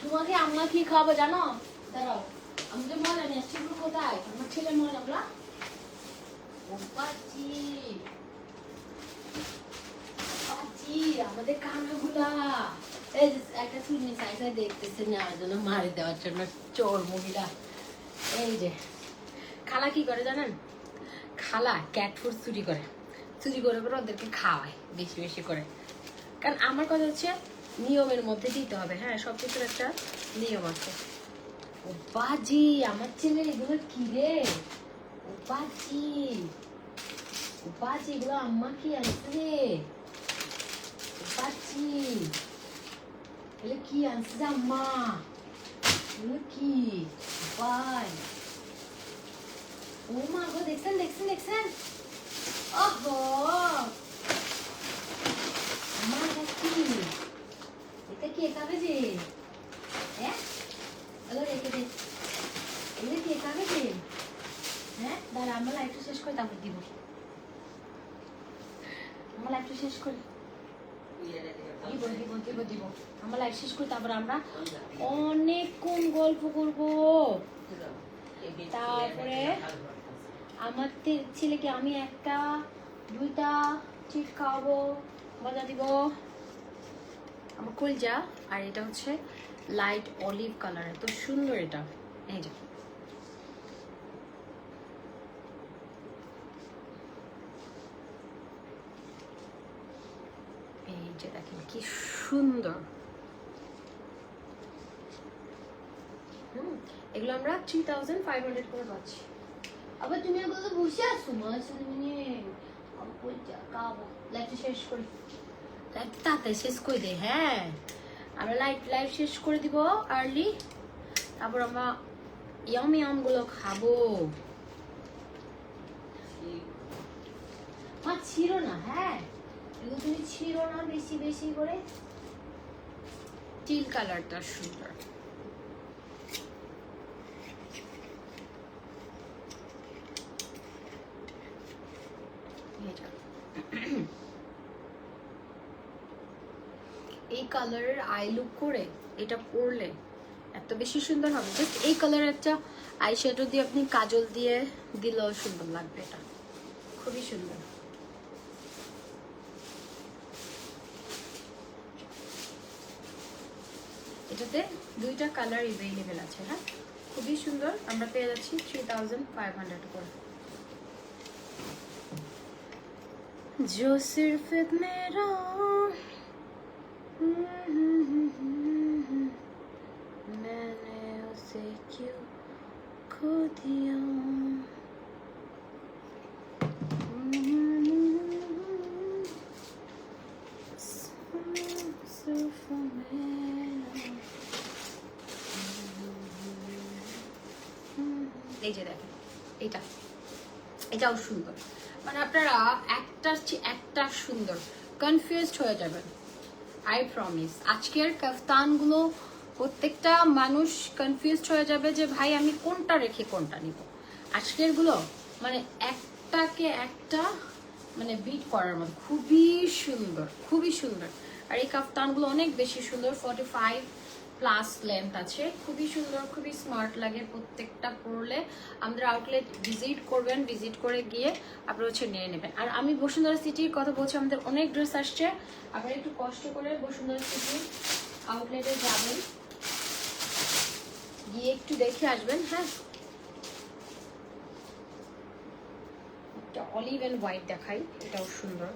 তোমাকে আমরা কি খাবো জানো? দাঁড়াও, আমি যে মজা নিয়ে আসছি কোথায়, আমার ছেলে মজাগুলা, আমাদের কানাগুলা, এই যে একটা চুনি সাইজে দেখতেছে নেওয়ার জন্য, মারি দেওয়ার জন্য চোর মহিলা। এই যে খালা কি করে জানেন? খালা ক্যাট ফুড চুরি করে, চুরি করে করে ওদেরকে খাওয়ায় বেশি বেশি করে। কারণ আমার কথা হচ্ছে নিয়মের মধ্যে দিতে হবে, হ্যাঁ সব কিছুর একটা নিয়ম আছে। ও বাজি, আমার ছেলে এগুলো কি রে? ও বাজি, ও বাজি, এগুলো আম্মা কি আনছে রে? ও বাজি, এগুলো কি আনছে আম্মা? এগুলো কি বাই? ও মা গো, দেখছেন দেখছেন দেখছেন, ওহো আমার কি এটা, কি একাবে যে হ্যাঁ, এগুলো রেখে দে, এগুলো কি একাবে যে হ্যাঁ, দাঁড়া আমরা লাইফটা শেষ করে তারপর দিব, আমরা লাইফটা শেষ করি, দিব দিব দিব দিব, আমরা লাইফ শেষ করি, তারপর আমরা অনেকক্ষণ গল্প করব। তারপরে আমার ছেলেকে আমি একটা দুইটা চিট খাওয়াবো, মজা দিব, আমার কলজা। আর এটা হচ্ছে লাইট অলিভ কালার, এত সুন্দর এটা। এই যে এই যে দেখেন কি সুন্দর, এগুলো আমরা 3,500 করে পাচ্ছি। আবার তুমি এগুলো বসে আসো মাছ নিয়ে, লাইফটা শেষ করি, লাইফটা তাড়াতাড়ি শেষ করে দে, হ্যাঁ আমরা লাইফ শেষ করে দিব আর্লি, তারপর আমরা ইয়াম গুলো খাবো। মা ছিল না, হ্যাঁ এগুলো তুমি ছিল না বেশি বেশি করে, টিল কালারটা সুন্দর। এই কালারের আই লুক করে এটা পরলে এত বেশি সুন্দর হবে, জাস্ট এই কালারের একটা আই শ্যাডো দিয়ে আপনি কাজল দিয়ে দিলেও সুন্দর লাগবে, এটা খুবই সুন্দর। এটাতে দুইটা কালার अवेलेबल আছে, হ্যাঁ খুবই সুন্দর। আমরা পেয়ে যাচ্ছি 3,500 করে। जो सिर्फ मेरा এই যে দেখেন এটাও সুন্দর, মানে আপনারা একটা সুন্দর, কনফিউজড হয়ে যাবেন, আই প্রমিস। আজকের কাফতানগুলো প্রত্যেকটা মানুষ কনফিউজড হয়ে যাবে যে ভাই আমি কোনটা রেখে কোনটা নিব। আজকেরগুলো মানে একটাকে একটা মানে বিট করার মতো, খুবই সুন্দর। আর এই কাফতানগুলো অনেক বেশি সুন্দর, 45+ লেন্থ আছে, খুবই সুন্দর, খুবই স্মার্ট লাগে প্রত্যেকটা পরলে। আমাদের আউটলেট ভিজিট করবেন, ভিজিট করে গিয়ে আপনারা হচ্ছে নিয়ে নেবেন। আর আমি বসুন্ধরা সিটির কথা বলছি, আমাদের অনেক ড্রেস আসছে, আপনারা একটু কষ্ট করে বসুন্ধরা সিটির আউটলেটে যাবেন, গিয়ে একটু দেখে আসবেন। হ্যাঁ, একটা অলিভ এন্ড হোয়াইট দেখাই, এটাও সুন্দর।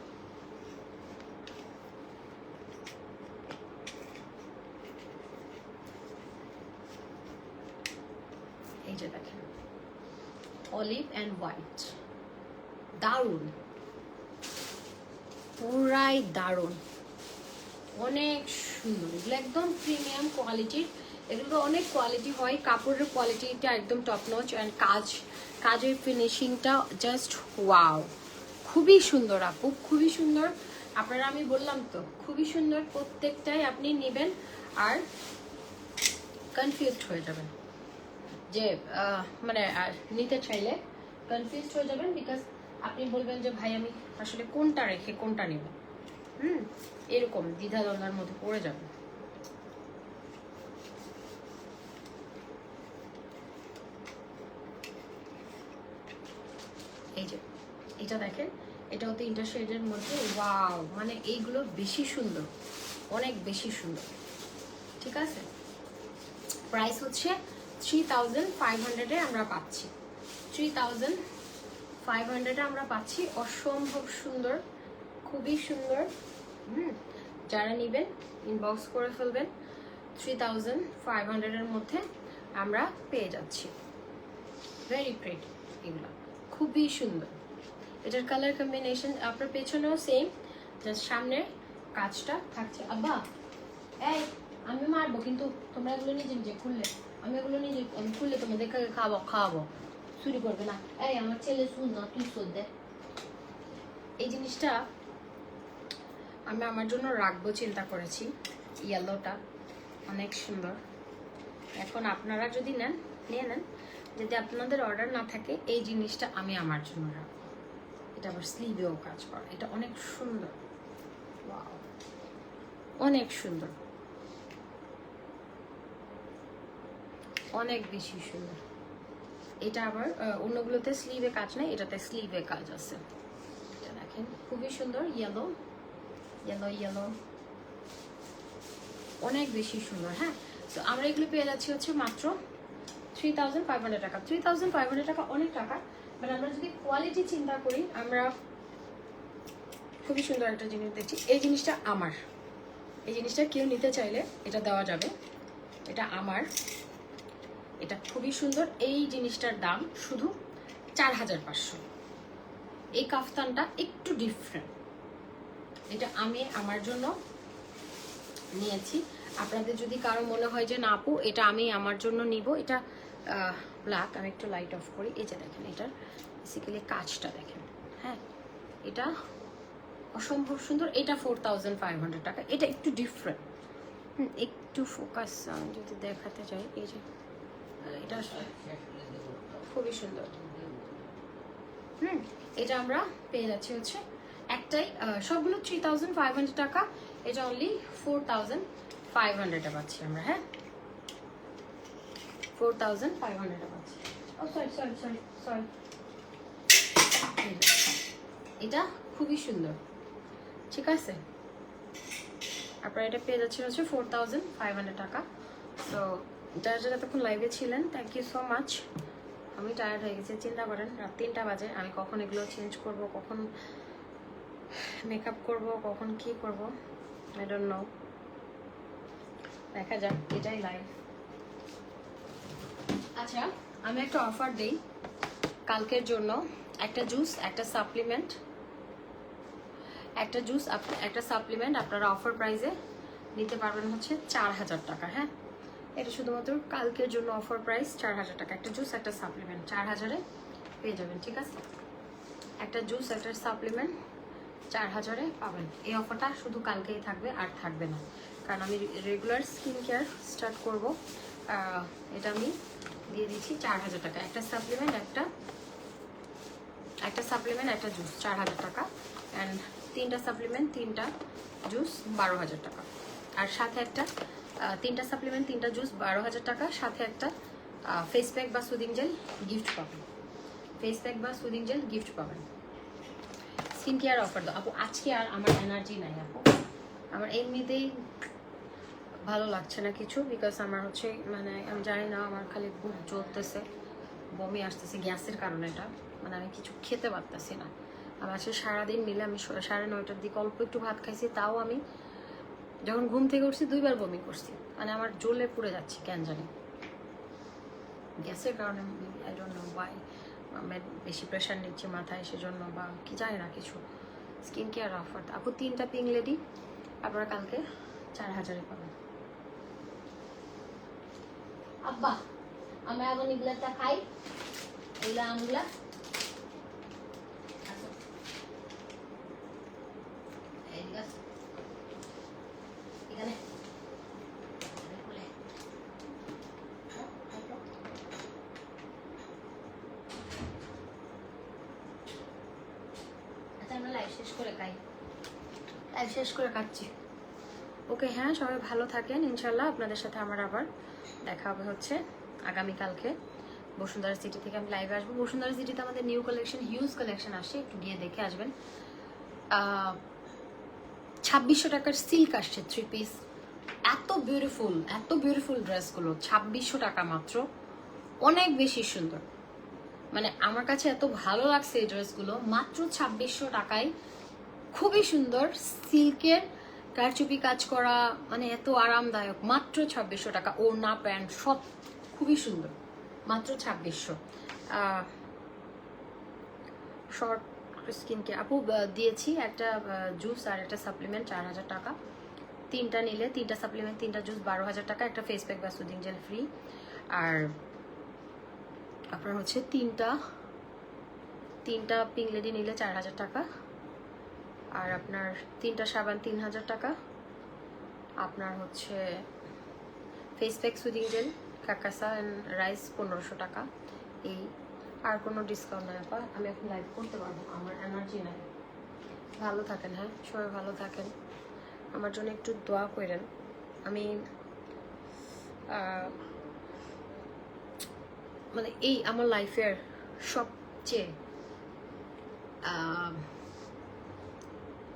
এই যে দেখেন অলিভ এন্ড হোয়াইট, দারুন, পুরাই দারুন, অনেক সুন্দর। এগুলো একদম প্রিমিয়াম কোয়ালিটির, এগুলো অনেক কোয়ালিটি হয়, কাপড়ের কোয়ালিটিটা একদম টপ নচ, অ্যান্ড কাজের ফিনিশিংটা জাস্ট ওয়াও, খুবই সুন্দর আপু, খুবই সুন্দর। আপনারা, আমি বললাম তো খুবই সুন্দর, প্রত্যেকটাই আপনি নেবেন আর কনফিউজড হয়ে যাবেন যে মানে আর নিতে চাইলে কনফিউজড হয়ে যাবেন, বিকজ আপনি বলবেন যে ভাই আমি আসলে কোনটা রেখে কোনটা নেব, এরকম দ্বিধাদ্বন্দ্বের মধ্যে পড়ে যাবেন। এই যে এটা দেখেন, এটাও 3টা শেডের মধ্যে, ওয়াও, মানে এইগুলো বেশি সুন্দর, অনেক বেশি সুন্দর। ঠিক আছে, প্রাইস হচ্ছে 3500-এ আমরা পাচ্ছি, 3500-এ আমরা পাচ্ছি। অসম্ভব সুন্দর, খুবই সুন্দর। যারা নেবেন ইনবক্স করে ফেলবেন, 3500-এর মধ্যে আমরা পেয়ে যাচ্ছি। ভেরি প্রিটি, এগুলো খুবই সুন্দর। এটার কালার কম্বিনেশন আপনার পেছনেও সেম, জাস্ট সামনে কাজটা থাকছে। আব্বা এই আমি মারবো কিন্তু তোমরা এগুলো নিজে খুললে, আমি খুললে তোমাদের খাওয়াবো, চুরি করবে না। এই আমার ছেলে শুন না, তুই শোধ দে। এই জিনিসটা আমি আমার জন্য রাখবো চিন্তা করেছি, ইয়েলোটা অনেক সুন্দর। এখন আপনারা যদি নেন নিয়ে নেন, যদি আপনাদের অর্ডার না থাকে এই জিনিসটা আমি আমার জন্য রাখবো। এটা আবার স্লিভেও কাজ করা, এটা অনেক সুন্দর, ওয়াও, অনেক সুন্দর, অনেক বেশি সুন্দর। এটা আবার অন্যগুলোতে স্লিভে কাজ নেই, এটাতে স্লিভে কাজ আছে। এটা দেখেন খুবই সুন্দর, ইয়েলো, অনেক বেশি সুন্দর। হ্যাঁ, তো আমরা এগুলো পেয়ে যাচ্ছি হচ্ছে মাত্র 3500 টাকা। 3500 টাকা অনেক টাকা, বাট আমরা যদি কোয়ালিটি চিন্তা করি, আমরা খুবই সুন্দর একটা জিনিস দেখছি। এই জিনিসটা আমার, এই জিনিসটা কেউ নিতে চাইলে এটা দেওয়া যাবে, এটা আমার, এটা খুবই সুন্দর। এই জিনিসটার দাম শুধু 4500। এই কাফতানটা একটু ডিফারেন্ট, এটা আমি আমার জন্য নিয়েছি। আপনাদের যদি কারো মনে হয় যে না আপু এটা আমি আমার জন্য নিব, এটা ব্ল্যাক, আমি একটু লাইট অফ করি। এই যে দেখেন এটার বেসিক্যালি কাজটা দেখেন, হ্যাঁ এটা অসম্ভব সুন্দর। এটা 4500 টাকা, এটা একটু ডিফারেন্ট। একটু ফোকাস যদি দেখাতে চাই, এই যে এটা খুবই সুন্দর। এটা আমরা পেয়ে যাচ্ছি হচ্ছে একটাই, সবগুলো 3500 টাকা, এটা অনলি 4500 পাচ্ছি আমরা। হ্যাঁ, 4500 পাচ্ছি। ও সরি, এটা খুবই সুন্দর। ঠিক আছে, আপনারা এটা পেয়ে যাচ্ছেন হচ্ছে 4500 টাকা। তো যারা যারা তখন লাইভে ছিলেন, থ্যাংক ইউ সো মাচ। আমি টায়ার্ড হয়ে গেছি, চিন্তা করেন রাত 3টা বাজে, আমি কখন এগুলো চেঞ্জ করব, কখন মেকআপ করব, কখন কি করব, আই ডোন্ট নো, দেখা যাক, এটাই লাইভ। আচ্ছা, আমি একটা অফার দেই কালকের জন্য, একটা জুস একটা সাপ্লিমেন্ট, একটা সাপ্লিমেন্ট আপনারা অফার প্রাইসে নিতে পারবেন হচ্ছে 4000 টাকা। হ্যাঁ, এটা শুধুমাত্র কালকের জন্য অফার প্রাইস 4000 টাকা। একটা জুস একটা সাপ্লিমেন্ট 4000-এ পেয়ে যাবেন, ঠিক আছে? একটা জুস একটা সাপ্লিমেন্ট 4000-এ পাবেন। এই অফারটা শুধু কালকেই থাকবে, আর থাকবে না, কারণ আমি রেগুলার স্কিন কেয়ার স্টার্ট করব। এটা আমি দিয়ে দিচ্ছি 4000 টাকা। একটা সাপ্লিমেন্ট একটা জুস 4000 টাকা, অ্যান্ড 3টা সাপ্লিমেন্ট 3টা জুস 12000 টাকা। আর সাথে একটা 3টা সাপ্লিমেন্ট 3টা জুস 12000 টাকা, সাথে একটা ফেস প্যাক বা সুদিং জেল গিফট পাবেন। ফেস প্যাক বা সুদিং জেল গিফট পাবেন। স্কিন কেয়ার অফার দাও আপু। আজকে আর আমার এনার্জি নাই আপু, আমার এমনিতেই ভালো লাগছে না কিছু, বিকজ আমার হচ্ছে মানে আমি জানি না, আমার খালি বুক জ্বলতেছে, বমি আসতেছে, গ্যাসের কারণে। এটা মানে আমি কিছু খেতে পারতেছি না। আমার আজকে সারাদিন মিলে আমি 9:30-টার দিকে অল্প একটু ভাত খাইছি, তাও আমি যখন ঘুম থেকে উঠছি 2বার বমি করছি। মানে আমার জ্বলে পুড়ে যাচ্ছে কেন জানি, গ্যাসের কারণে। আই ডোন্ট নো ওয়াই, বেশি প্রেশার নিচ্ছে মাথায় সেজন্য, বা কি জানি না কিছু। স্কিন কেয়ার অফার আপু 3টা পিঙ্ক লেডি আপনারা কালকে 4000-এ পাবেন। আব্বা আমরা এখন এগুলাটা খাই, এগুলা আমগুলা এখানে আমরা লাইভ শেষ করে খাই, লাইভ শেষ করে খাচ্ছি। ওকে হ্যাঁ, সবাই ভালো থাকেন। ইনশাল্লাহ আপনাদের সাথে আমার আবার দেখা হবে হচ্ছে আগামীকালকে বসুন্ধরা সিটি থেকে। আমি লাইভে আসবো। বসুন্ধরা সিটিতে আমাদের নিউ কালেকশন, হিউজ কালেকশন আসছে, একটু গিয়ে দেখে আসবেন। 2600 টাকার সিল্ক আসছে 3 পিস, এত বিউটিফুল ড্রেসগুলো 2600 টাকা মাত্র, অনেক বেশি সুন্দর। মানে আমার কাছে এত ভালো লাগছে এই ড্রেসগুলো, মাত্র 2600 টাকায় খুবই সুন্দর সিল্কের কারচুপি কাজ করা, মানে এত আরামদায়ক, মাত্র 2600 টাকা। ওড়না প্যান্ট সব খুবই সুন্দর, মাত্র 2600। শর্ট স্কিন কেয়ার আপু দিয়েছি একটা জুস আর একটা সাপ্লিমেন্ট 4000 টাকা। 3টা নিলে 3টা সাপ্লিমেন্ট 3টা জুস 12000 টাকা, একটা ফেস প্যাক বা সুদিং জেল ফ্রি। আর আপনার হচ্ছে 3টা পিঙ্ক লেডি নিলে 4000 টাকা, আর আপনার 3টা সাবান 3000 টাকা, আপনার হচ্ছে ফেস প্যাক সুদিং জেল কাকাসা অ্যান্ড রাইস 1500 টাকা। এই আর কোনো ডিসকাউন্ট নাই আপা, আমি এখন লাইভ করতে পারবো, আমার এনার্জি নাই। ভালো থাকেন, হ্যাঁ সবাই ভালো থাকেন, আমার জন্য একটু দোয়া করেন। আমি মানে এই আমার লাইফের সবচেয়ে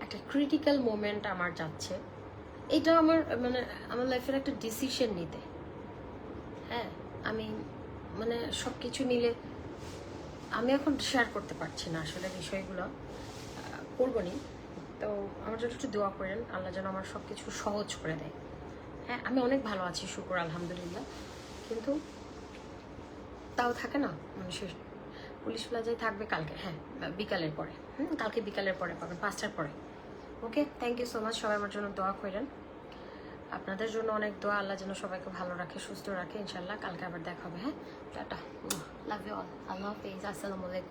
একটা ক্রিটিক্যাল মোমেন্ট আমার যাচ্ছে। এটা আমার মানে আমার লাইফের একটা ডিসিশন নিতে, হ্যাঁ আমি মানে সব কিছু মিলে আমি এখন শেয়ার করতে পারছি না আসলে বিষয়গুলো, করবো নি। তো আমার জন্য একটু দোয়া করেন, আল্লাহ যেন আমার সব কিছু সহজ করে দেয়। হ্যাঁ আমি অনেক ভালো আছি, শুকর আলহামদুলিল্লাহ, কিন্তু তাও থাকে না মানুষের। পুলিশ প্লাজায় থাকবে কালকে, হ্যাঁ বিকালের পরে, কালকে বিকালের পরে পাবেন, 5টার পরে। ওকে, থ্যাংক ইউ সো মাচ। সবাই আমার জন্য দোয়া করেন, আপনাদের জন্য অনেক দোয়া। আল্লাহ যেন সবাইকে ভালো রাখে, সুস্থ রাখে। ইনশাল্লাহ কালকে আবার দেখা হবে। হ্যাঁ টাটা, লাভ ইউ অল, আল্লাহ হাফেজ, আসসালামু আলাইকুম।